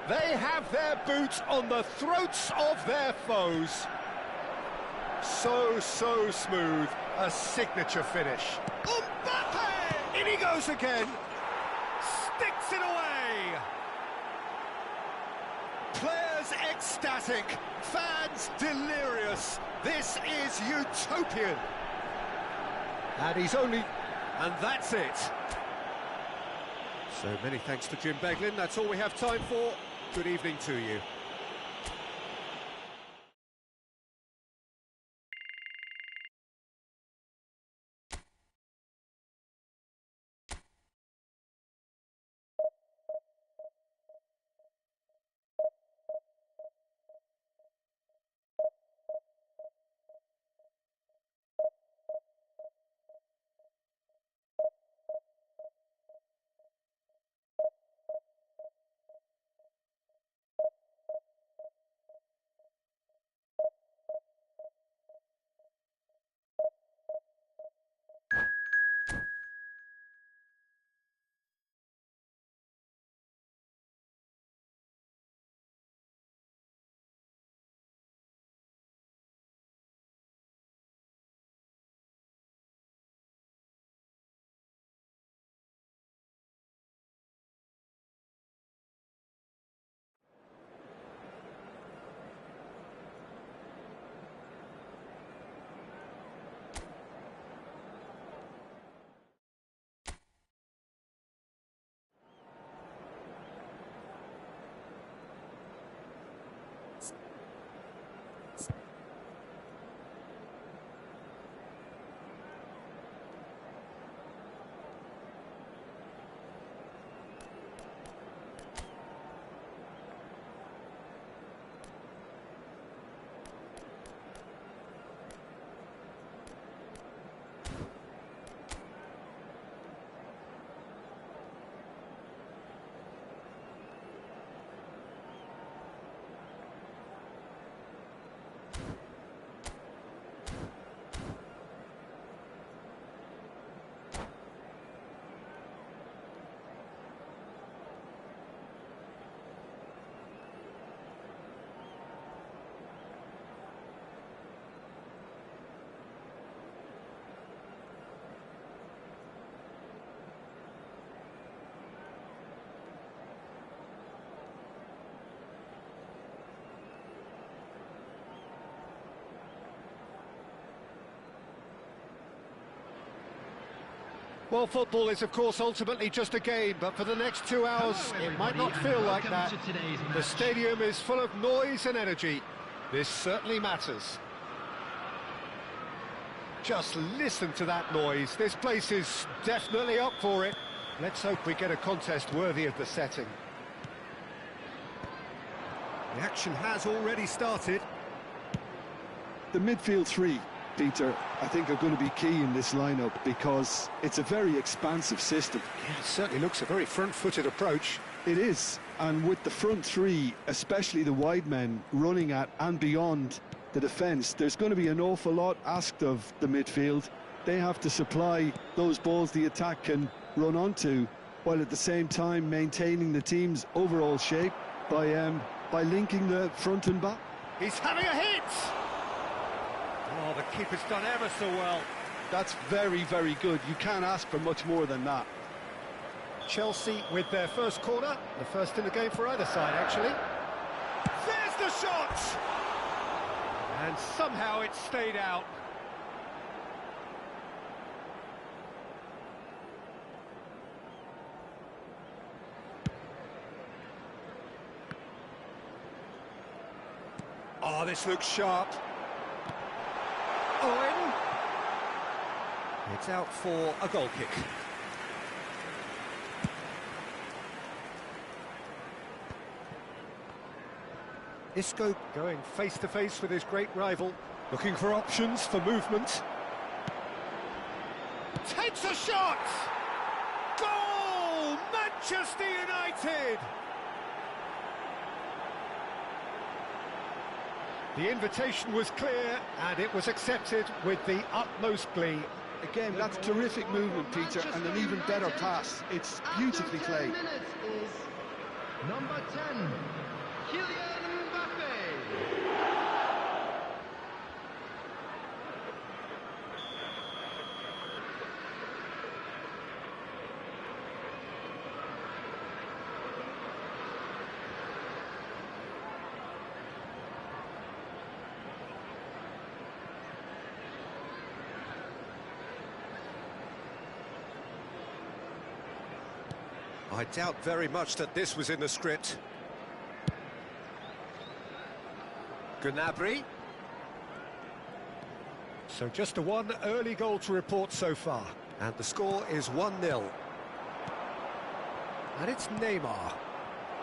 They have their boots on the throats of their foes. So smooth, a signature finish. Mbappe! In he goes again. Sticks it away. Players ecstatic, fans delirious. This is utopian. And he's only... and that's it. So many thanks to Jim Beglin. That's all we have time for. Good evening to you. Well, football is, of course, ultimately just a game, but for the next 2 hours, Hello, it might not everybody, feel and like that. welcome to today's The match. stadium is full of noise and energy. This certainly matters. Just listen to that noise. This place is definitely up for it. Let's hope we get a contest worthy of the setting. The action has already started. The midfield three, Peter, I think are going to be key in this lineup because it's a very expansive system. Yeah, it certainly looks a very front-footed approach. It is, and with the front three, especially the wide men, running at and beyond the defence, there's going to be an awful lot asked of the midfield. They have to supply those balls the attack can run onto, while at the same time maintaining the team's overall shape by linking the front and back. He's having a hit! Oh, the keeper's done ever so well. That's very, very good. You can't ask for much more than that. Chelsea with their first corner, the first in the game for either side, actually. There's the shot! And somehow it stayed out. Oh, this looks sharp. Owen. It's out for a goal kick. Isco going face-to-face with his great rival, looking for options for movement. Takes a shot! Goal! Manchester United! The invitation was clear, and it was accepted with the utmost glee. Again, that's terrific movement, Peter, and an even better pass. It's beautifully After 10 played. minutes is number 10, Kylian Mbappe. I doubt very much that this was in the script. Gnabry. So just a one early goal to report so far. And the score is 1-0. And it's Neymar.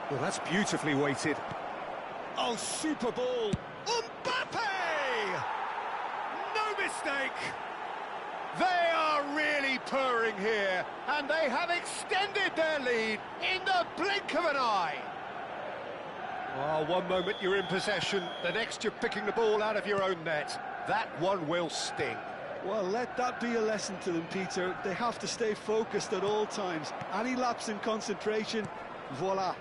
Well, that's beautifully weighted. Oh, super ball. Mbappe! No mistake! They are really purring here, and they have extended their lead in the blink of an eye. Oh, one moment you're in possession, the next you're picking the ball out of your own net. That one will sting. Well, let that be a lesson to them, Peter. They have to stay focused at all times. Any lapse in concentration, voila.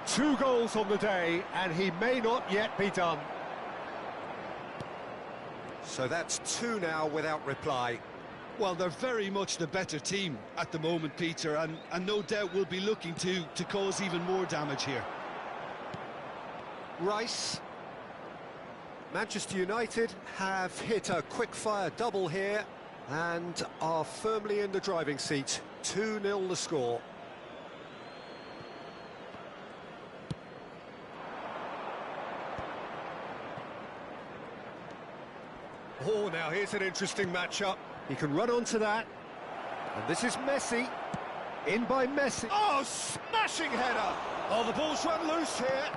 2 goals on the day, and he may not yet be done. So that's 2 now without reply. Well, they're very much the better team at the moment, Peter, and no doubt will be looking to cause even more damage here. Rice. Manchester United have hit a quick-fire double here and are firmly in the driving seat. 2-0 the score. Oh, now here's an interesting matchup. He can run onto that. And this is Messi. In by Messi. Oh, smashing header! Oh, the ball's run loose here.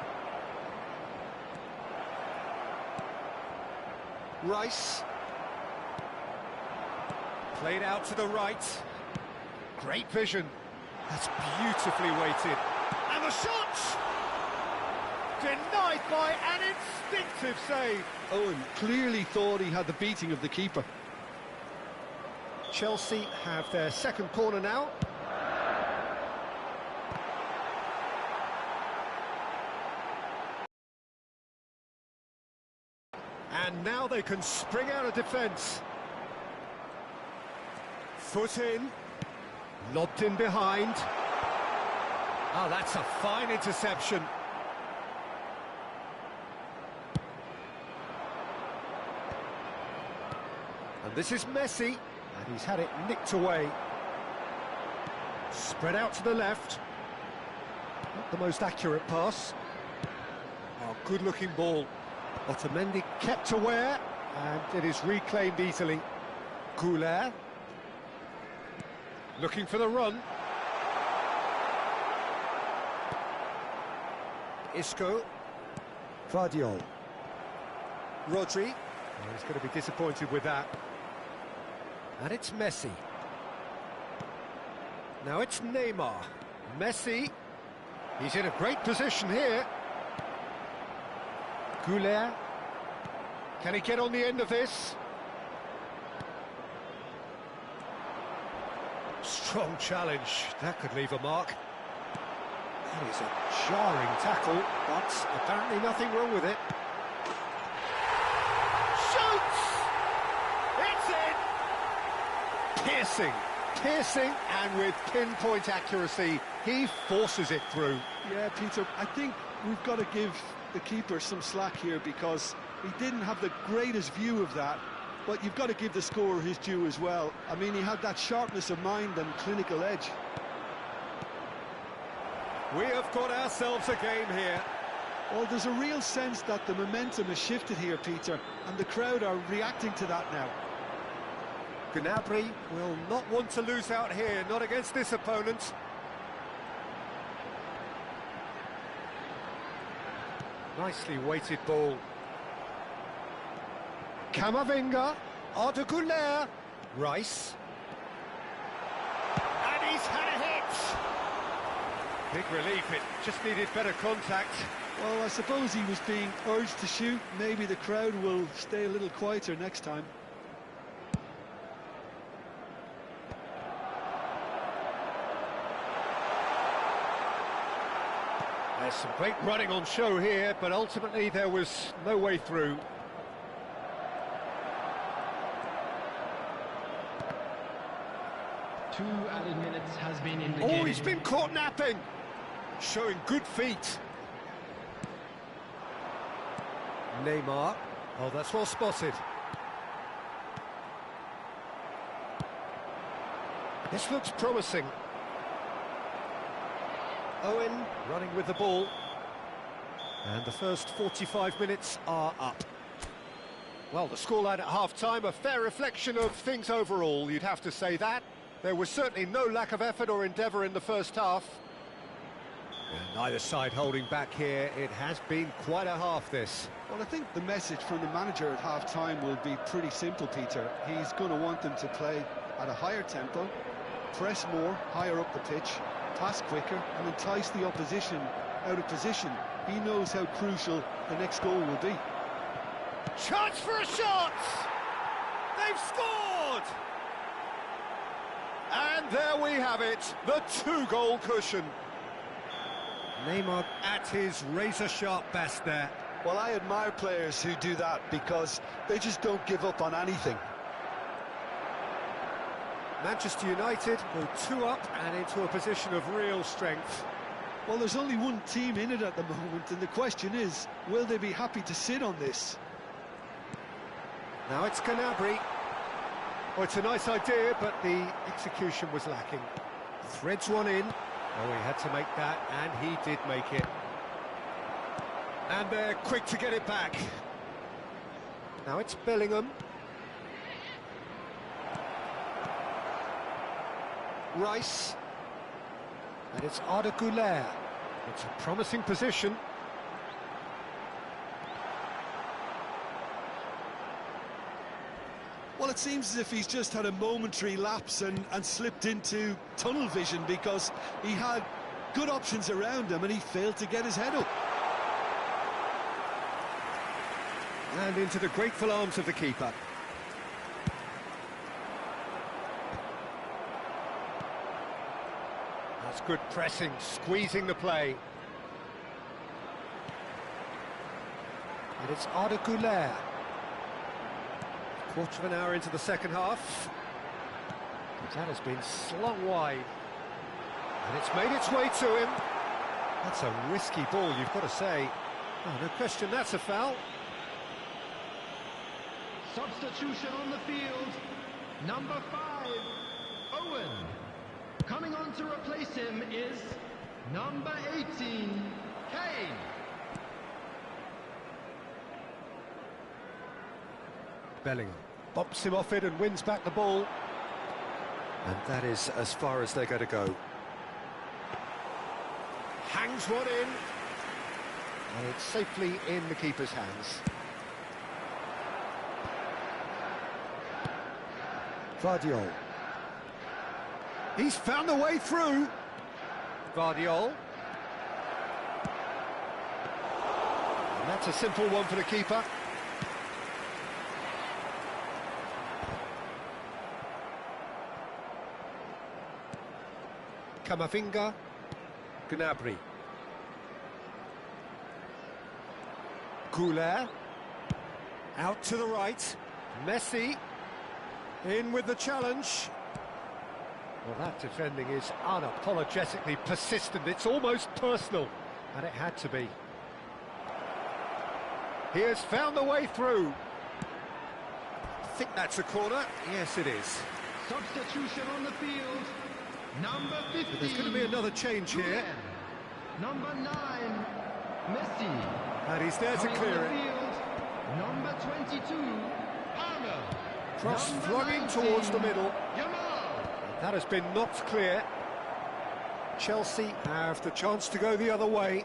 Rice. Played out to the right. Great vision. That's beautifully weighted. And the shot! Denied by an instinctive save. Owen clearly thought he had the beating of the keeper. Chelsea have their second corner now. And now they can spring out of defence. Foot in. Lobbed in behind. Oh, that's a fine interception. And this is Messi. And he's had it nicked away. Spread out to the left. Not the most accurate pass. Oh, good-looking ball. Otamendi kept aware, and it is reclaimed easily. Goulet. Looking for the run. Isco. Vardiol. Rodri. Oh, he's going to be disappointed with that. And it's Messi. Now it's Neymar. Messi. He's in a great position here. Goulet. Can he get on the end of this? Strong challenge. That could leave a mark. That is a jarring tackle, but apparently nothing wrong with it. Shoots! It's in! Piercing, and with pinpoint accuracy, he forces it through. Yeah, Peter, I think we've got to give the keeper some slack here because he didn't have the greatest view of that, but you've got to give the scorer his due as well. I mean, he had that sharpness of mind and clinical edge. We have got ourselves a game here. Well, there's a real sense that the momentum has shifted here, Peter, and the crowd are reacting to that now. Gnabry will not want to lose out here, not against this opponent. Nicely weighted ball. Camavinga, Arda Güler, Rice. And he's had a hit! Big relief, it just needed better contact. Well, I suppose he was being urged to shoot. Maybe the crowd will stay a little quieter next time. There's some great running on show here, but ultimately there was no way through. Two added minutes has been indicated. Oh, he's been caught napping! Showing good feet. Neymar. Oh, that's well spotted. This looks promising. Owen running with the ball. And the first 45 minutes are up. Well, the scoreline at half-time, a fair reflection of things overall, you'd have to say that. There was certainly no lack of effort or endeavour in the first half. And neither side holding back here. It has been quite a half, this. Well, I think the message from the manager at half-time will be pretty simple, Peter. He's going to want them to play at a higher tempo, press more, higher up the pitch, pass quicker, and entice the opposition out of position. He knows how crucial the next goal will be. Chance for a shot! They've scored! And there we have it, the two-goal cushion. Neymar at his razor-sharp best there. Well, I admire players who do that because they just don't give up on anything. Manchester United go 2 up and into a position of real strength. Well, there's only one team in it at the moment, and the question is, will they be happy to sit on this? Now it's Gnabry. Oh, it's a nice idea, but the execution was lacking. Threads one in. Oh, he had to make that, and he did make it. And they're quick to get it back. Now it's Bellingham. Rice. And it's Arda Güler. It's a promising position. Well, it seems as if he's just had a momentary lapse and slipped into tunnel vision because he had good options around him and he failed to get his head up. And into the grateful arms of the keeper. That's good pressing, squeezing the play. And it's Arda Güler. Quarter of an hour into the second half. That has been slung wide. And it's made its way to him. That's a risky ball, you've got to say. Oh, no question, that's a foul. Substitution on the field. Number 5. on to replace him is number 18, Kane. Bellingham bops him off it and wins back the ball. And that is as far as they're going to go. Hangs one in. And it's safely in the keeper's hands. Vardiol. He's found a way through. Vardiol. And that's a simple one for the keeper. Camavinga. Gnabry. Goulet. Out to the right. Messi. In with the challenge. Well, that defending is unapologetically persistent. It's almost personal, and it had to be. He has found the way through. I think that's a corner. Yes, it is. Substitution on the field. Number 15. But there's going to be another change here. Number 9, Messi. And he's there to clear it. Number 22, Palmer. Cross Number flogging 19, towards the middle. Yamal. That has been knocked clear. Chelsea have the chance to go the other way.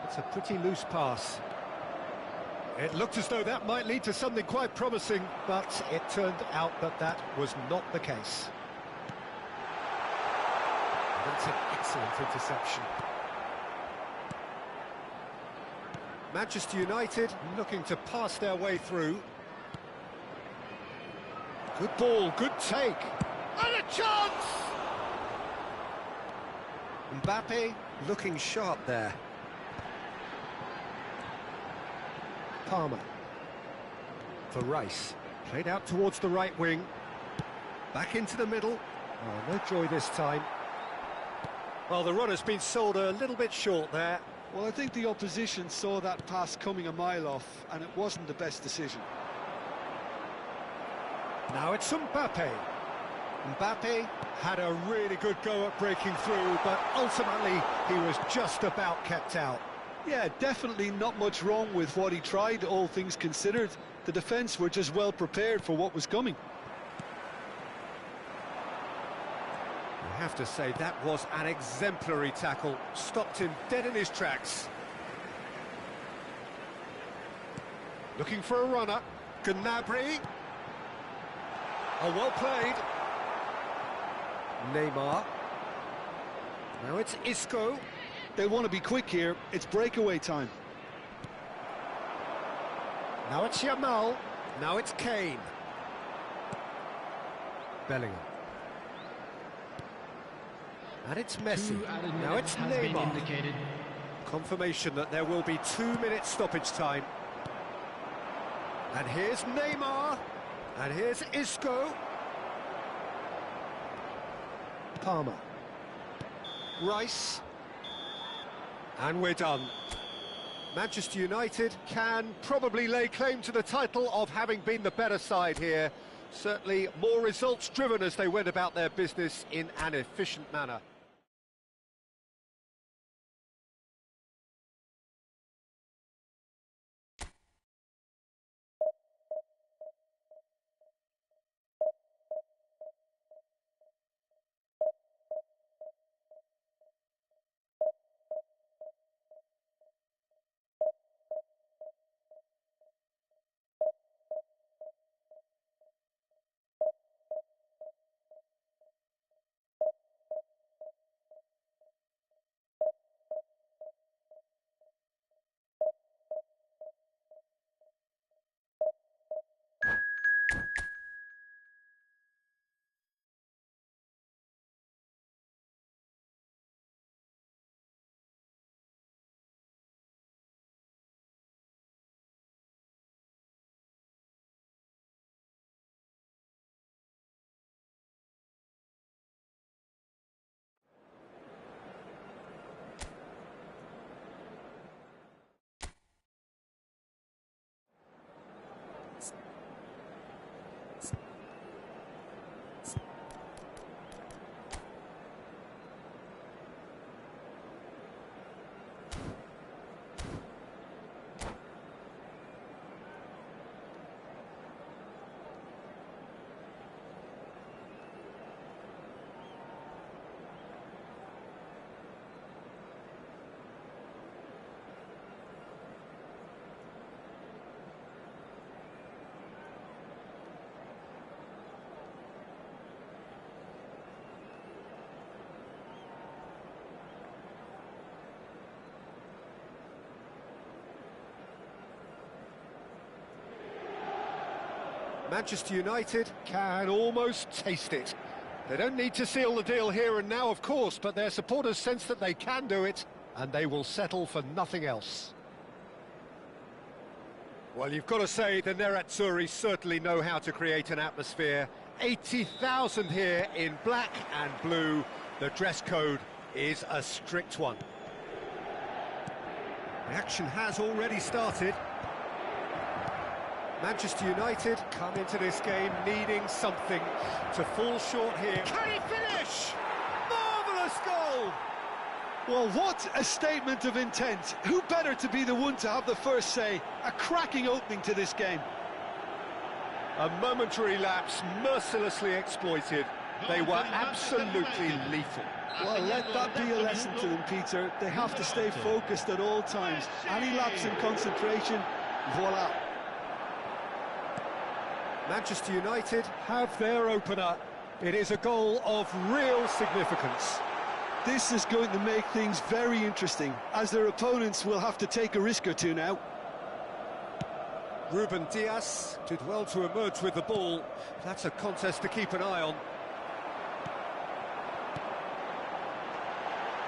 It's a pretty loose pass. It looked as though that might lead to something quite promising, but it turned out that that was not the case. That's an excellent interception. Manchester United looking to pass their way through. Good ball, good take. And a chance! Mbappe looking sharp there. Palmer. For Rice. Played out towards the right wing. Back into the middle. Oh, no joy this time. Well, the run has been sold a little bit short there. Well, I think the opposition saw that pass coming a mile off, and it wasn't the best decision. Now it's Mbappe. Mbappe had a really good go at breaking through, but ultimately he was just about kept out. Yeah, definitely not much wrong with what he tried, all things considered. The defence were just well prepared for what was coming. I have to say, that was an exemplary tackle. Stopped him dead in his tracks. Looking for a runner. Gnabry. Oh, well played. Neymar. Now it's Isco. They want to be quick here. It's breakaway time. Now it's Yamal. Now it's Kane. Bellingham. And it's Messi. Now it's Neymar. Confirmation that there will be 2 minutes stoppage time. And here's Neymar. And here's Isco. Palmer. Rice. And we're done. Manchester United can probably lay claim to the title of having been the better side here. Certainly more results driven as they went about their business in an efficient manner. Manchester United can almost taste it. They don't need to seal the deal here and now, of course, but their supporters sense that they can do it, and they will settle for nothing else. Well, you've got to say the Nerazzurri certainly know how to create an atmosphere. 80,000 here in black and blue. The dress code is a strict one. The action has already started. Manchester United come into this game needing something to fall short here. Can he finish? Marvellous goal! Well, what a statement of intent. Who better to be the one to have the first say? A cracking opening to this game. A momentary lapse mercilessly exploited. They were absolutely lethal. Well, let that be a lesson to them, Peter. They have to stay focused at all times. Any lapse in concentration, voila. Manchester United have their opener. It is a goal of real significance. This is going to make things very interesting, as their opponents will have to take a risk or two now. Ruben Dias did well to emerge with the ball. That's a contest to keep an eye on.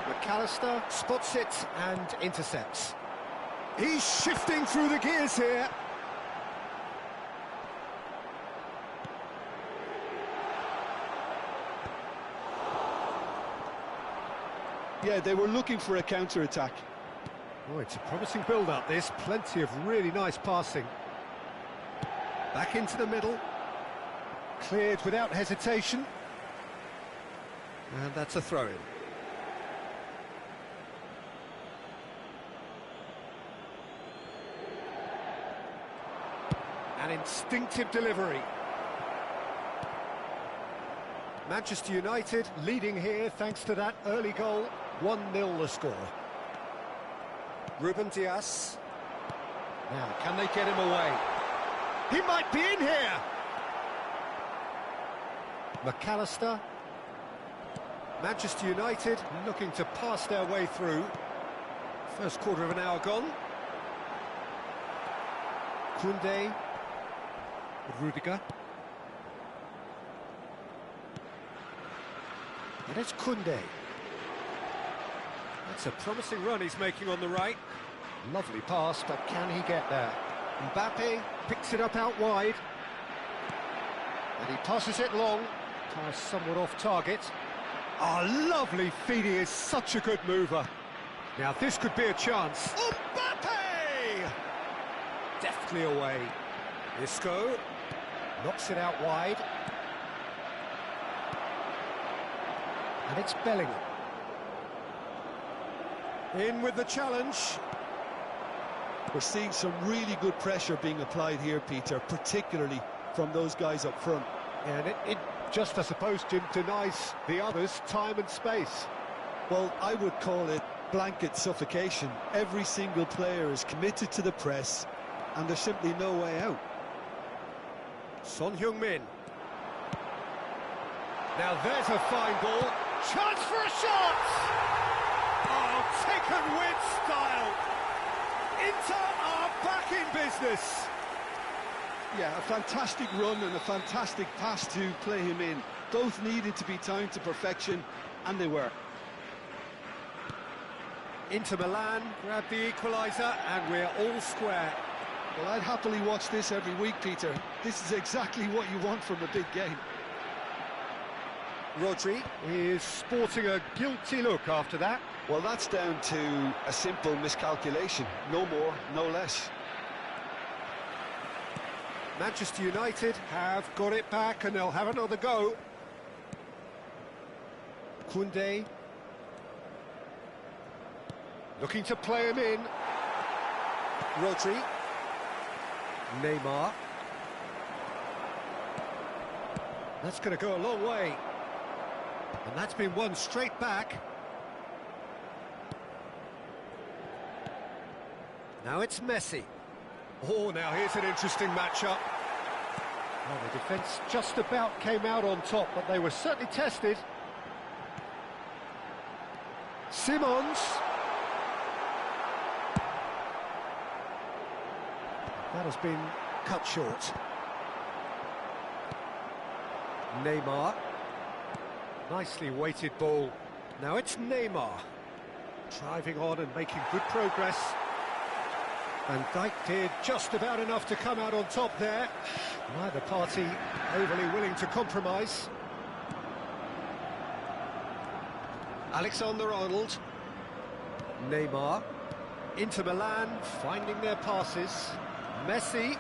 McAllister spots it and intercepts. He's shifting through the gears here. Yeah, they were looking for a counter-attack. Oh, it's a promising build-up, this. Plenty of really nice passing. Back into the middle. Cleared without hesitation. And that's a throw-in. An instinctive delivery. Manchester United leading here thanks to that early goal. 1-0 the score. Ruben Dias. Now, can they get him away? He might be in here! McAllister. Manchester United looking to pass their way through. First quarter of an hour gone. Koundé. Rudiger. And it's Koundé. That's a promising run he's making on the right. Lovely pass, but can he get there? Mbappe picks it up out wide. And he passes it long. Ties somewhat off target. Oh, lovely feed. He is such a good mover. Now, this could be a chance. Mbappe! Deftly away. Isco knocks it out wide. And it's Bellingham. In with the challenge. We're seeing some really good pressure being applied here, Peter, particularly from those guys up front. And it just, I suppose, Jim, denies the others time and space. Well, I would call it blanket suffocation. Every single player is committed to the press, and there's simply no way out. Son Heung-min. Now there's a fine ball. Chance for a shot! Oh, taken with style. Inter are back in business. Yeah, a fantastic run and a fantastic pass to play him in. Both needed to be timed to perfection, and they were. Inter Milan grab the equaliser, and we're all square. Well, I'd happily watch this every week, Peter. This is exactly what you want from a big game. Rodri is sporting a guilty look after that. Well, that's down to a simple miscalculation. No more, no less. Manchester United have got it back, and they'll have another go. Koundé. Looking to play him in. Rodri. Neymar. That's going to go a long way. And that's been won straight back. Now it's Messi. Oh, now here's an interesting matchup. Well, the defence just about came out on top, but they were certainly tested. Simons. That has been cut short. Neymar. Nicely weighted ball. Now it's Neymar. Driving on and making good progress. Van Dijk did just about enough to come out on top there. Neither party overly willing to compromise. Alexander-Arnold. Neymar. Inter Milan finding their passes. Messi.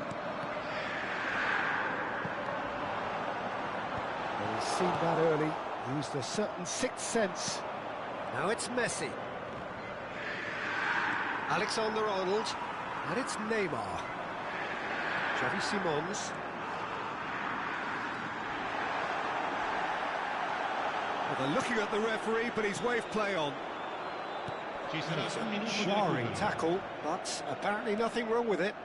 Well, he's seen that early. Used a certain sixth sense. Now it's Messi. Alexander-Arnold. And it's Neymar. Xavi Simons. Well, they're looking at the referee, but he's waved play on. It's a jarring tackle, but apparently nothing wrong with it.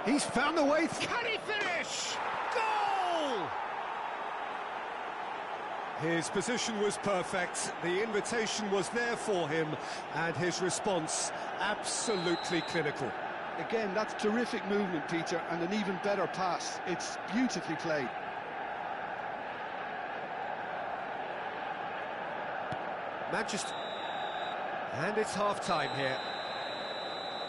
He's found the way. Can he finish? Goal! His position was perfect, the invitation was there for him, and his response absolutely clinical. Again, that's terrific movement, Peter, and an even better pass. It's beautifully played. Manchester, and it's half-time here.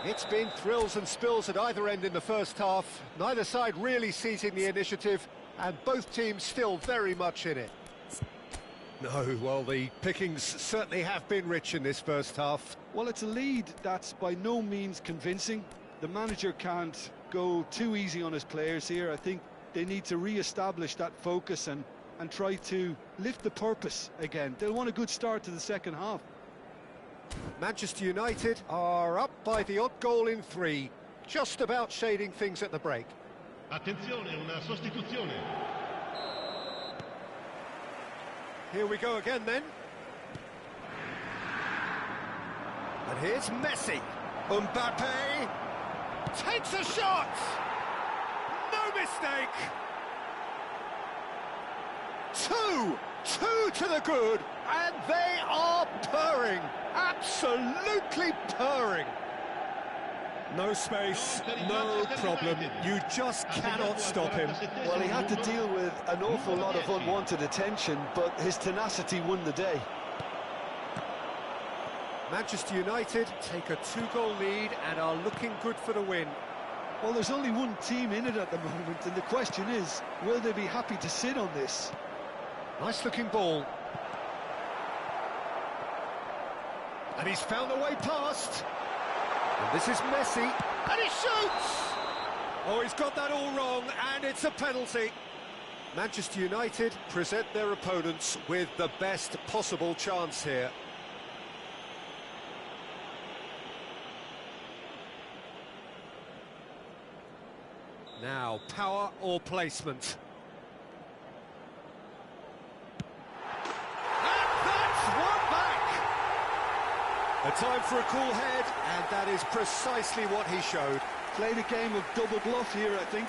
It's been thrills and spills at either end in the first half, neither side really seizing the initiative, and both teams still very much in it. No, well, the pickings certainly have been rich in this first half. Well, it's a lead that's by no means convincing. The manager can't go too easy on his players here. I think they need to re-establish that focus and try to lift the purpose again. They'll want a good start to the second half. Manchester United are up by the odd goal in 3, just about shading things at the break. Attenzione, una sostituzione. Here we go again then. And here's Messi. Mbappe takes a shot. No mistake. Two to the good, and they are purring. Absolutely purring. No space, no problem. You just cannot stop him. Well, he had to deal with an awful lot of unwanted attention, but his tenacity won the day. Manchester United take a 2-goal lead and are looking good for the win. Well, there's only one team in it at the moment, and the question is, will they be happy to sit on this? Nice-looking ball. And he's found a way past. And this is Messi, and he shoots! Oh, he's got that all wrong, and it's a penalty. Manchester United present their opponents with the best possible chance here. Now, power or placement? And that's one back! A time for a cool head, and that is precisely what he showed. Played a game of double bluff here, I think.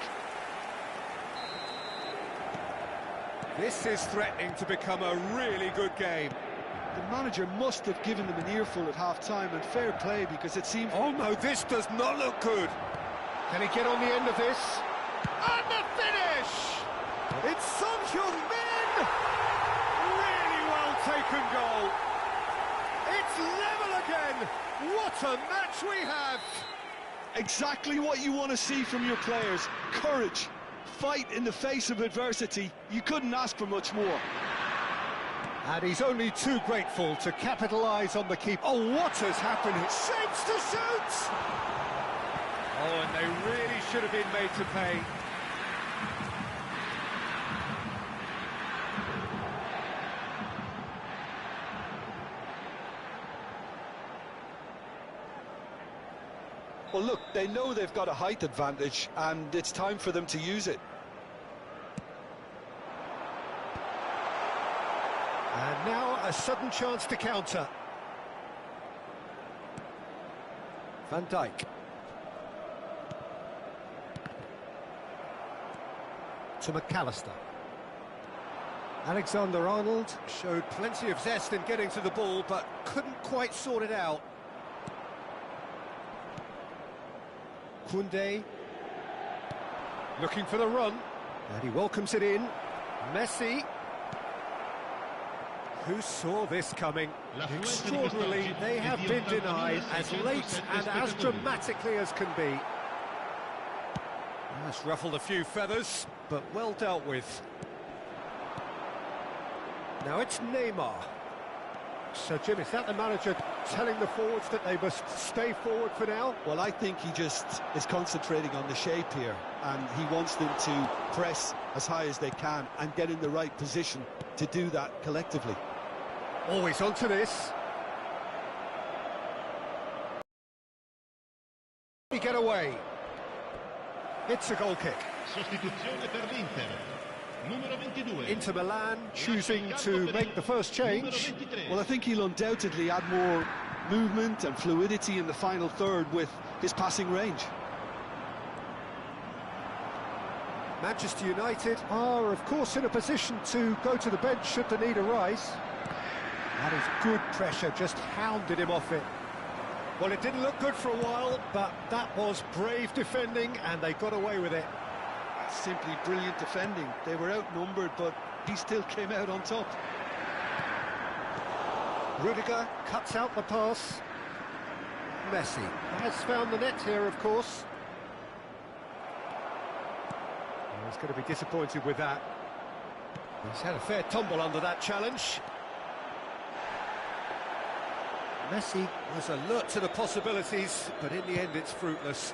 This is threatening to become a really good game. The manager must have given them an earful at half-time, and fair play, because it seems... Oh no, this does not look good. Can he get on the end of this? And the finish! It's Son Heung-min! Really well taken goal. It's level again. What a match we have! Exactly what you want to see from your players. Courage. Fight in the face of adversity. You couldn't ask for much more. And he's only too grateful to capitalise on the keeper. Oh, what has happened? Shapes to shoot! Oh, and they really should have been made to pay. Well, look, they know they've got a height advantage, and it's time for them to use it. And now a sudden chance to counter. Van Dijk. To McAllister. Alexander-Arnold showed plenty of zest in getting to the ball, but couldn't quite sort it out. Koundé. Looking for the run. And he welcomes it in. Messi. Who saw this coming? Extraordinarily, they have been denied as late and as dramatically as can be. That's ruffled a few feathers, but well dealt with. Now it's Neymar. So, Jim, is that the manager telling the forwards that they must stay forward for now? Well, I think he just is concentrating on the shape here, and he wants them to press as high as they can and get in the right position to do that collectively. Always onto this. We get away. It's a goal kick. Sostituzione per l'Inter. Numero 22. Inter Milan choosing to make the first change. Well, I think he'll undoubtedly add more movement and fluidity in the final third with his passing range. Manchester United are, of course, in a position to go to the bench should the need arise. That is good pressure, just hounded him off it. Well, it didn't look good for a while, but that was brave defending, and they got away with it. Simply brilliant defending. They were outnumbered, but he still came out on top. Rudiger cuts out the pass. Messi has found the net here, of course. He's going to be disappointed with that. He's had a fair tumble under that challenge. Messi was alert to the possibilities, but in the end it's fruitless.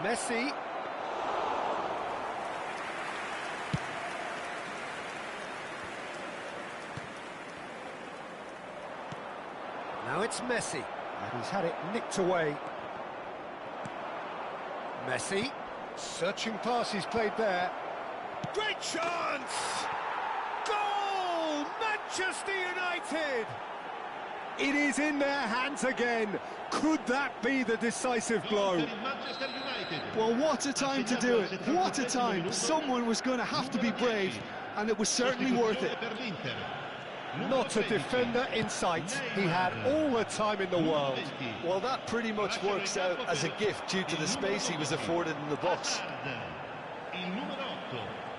Messi. Now it's Messi, and he's had it nicked away. Messi, searching pass he's played there. Great chance! Goal! Manchester United! It is in their hands again. Could that be the decisive blow? Well, what a time to do it. What a time. Someone was going to have to be brave, and it was certainly worth it. Not a defender in sight. He had all the time in the world. Well, that pretty much works out as a gift due to the space he was afforded in the box.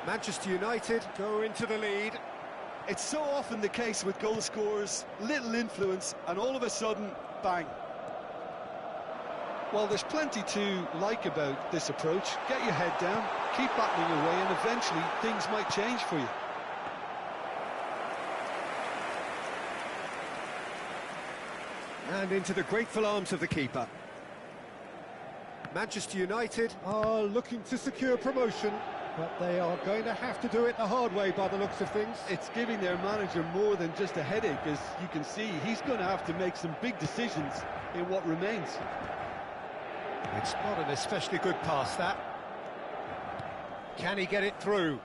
Manchester United go into the lead. It's so often the case with goal scorers, little influence, and all of a sudden, bang. Well, there's plenty to like about this approach. Get your head down, keep battling away, and eventually things might change for you. And into the grateful arms of the keeper. Manchester United are looking to secure promotion, but they are going to have to do it the hard way by the looks of things. It's giving their manager more than just a headache, as you can see. He's going to have to make some big decisions in what remains. It's not an especially good pass, that. Can he get it through?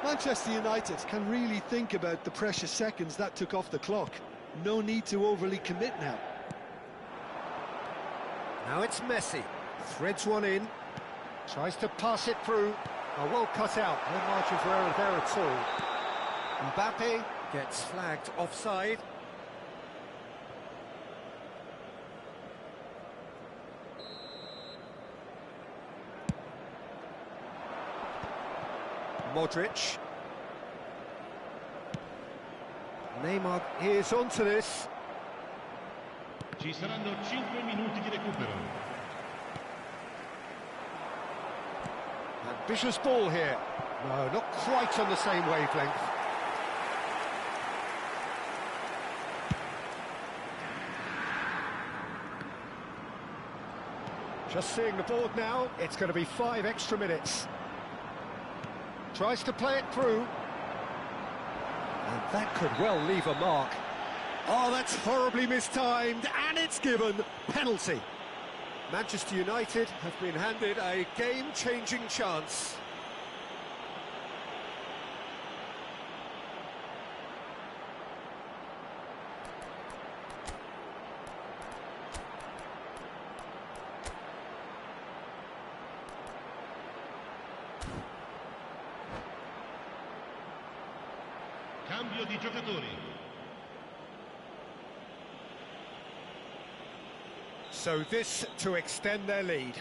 Manchester United can really think about the precious seconds that took off the clock. No need to overly commit now. Now it's Messi. Threads one in. Tries to pass it through. Oh, well cut out. No margin for error there at all. Mbappe gets flagged offside. Modric. Neymar is onto this. Ci saranno 5 minuti di recupero. Ambitious ball here. No, not quite on the same wavelength. Just seeing the board now, it's going to be 5 extra minutes. Tries to play it through. And that could well leave a mark. Oh, that's horribly mistimed, and it's given. Penalty. Manchester United have been handed a game-changing chance. Cambio di giocatori. So this to extend their lead.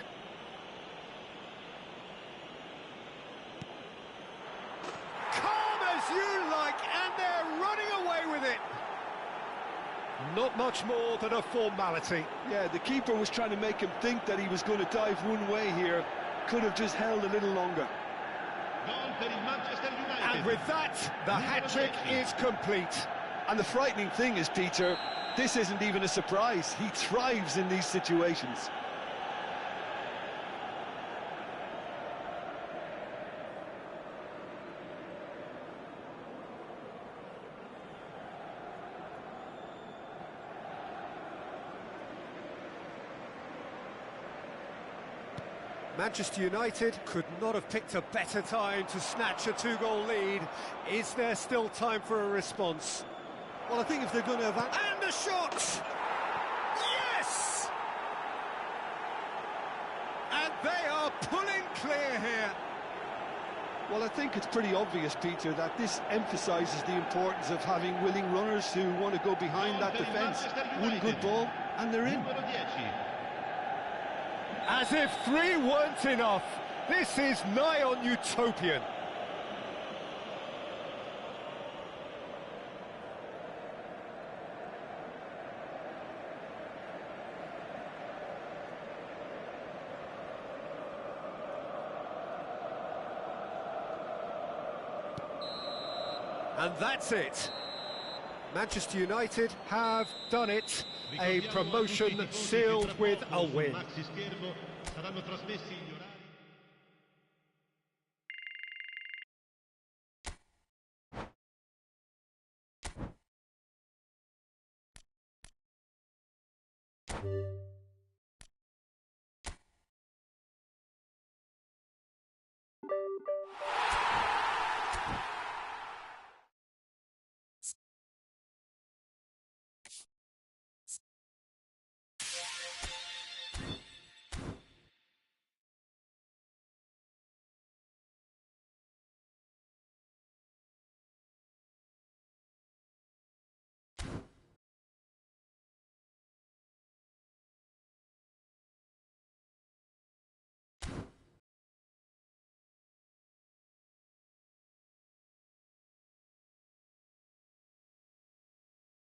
not much more than a formality. Yeah, the keeper was trying to make him think that he was going to dive one way here. Could have just held a little longer. And with that, the hat-trick is complete. And the frightening thing is, Peter, this isn't even a surprise. He thrives in these situations. Manchester United could not have picked a better time to snatch a two-goal lead. Is there still time for a response? Well, I think if they're going to have... And a shot! Yes! And they are pulling clear here. Well, I think it's pretty obvious, Peter, that this emphasises the importance of having willing runners who want to go behind that defence. One good ball, and they're in. As if 3 weren't enough, this is nigh on utopian. And that's it. Manchester United have done it. A promotion sealed with a win.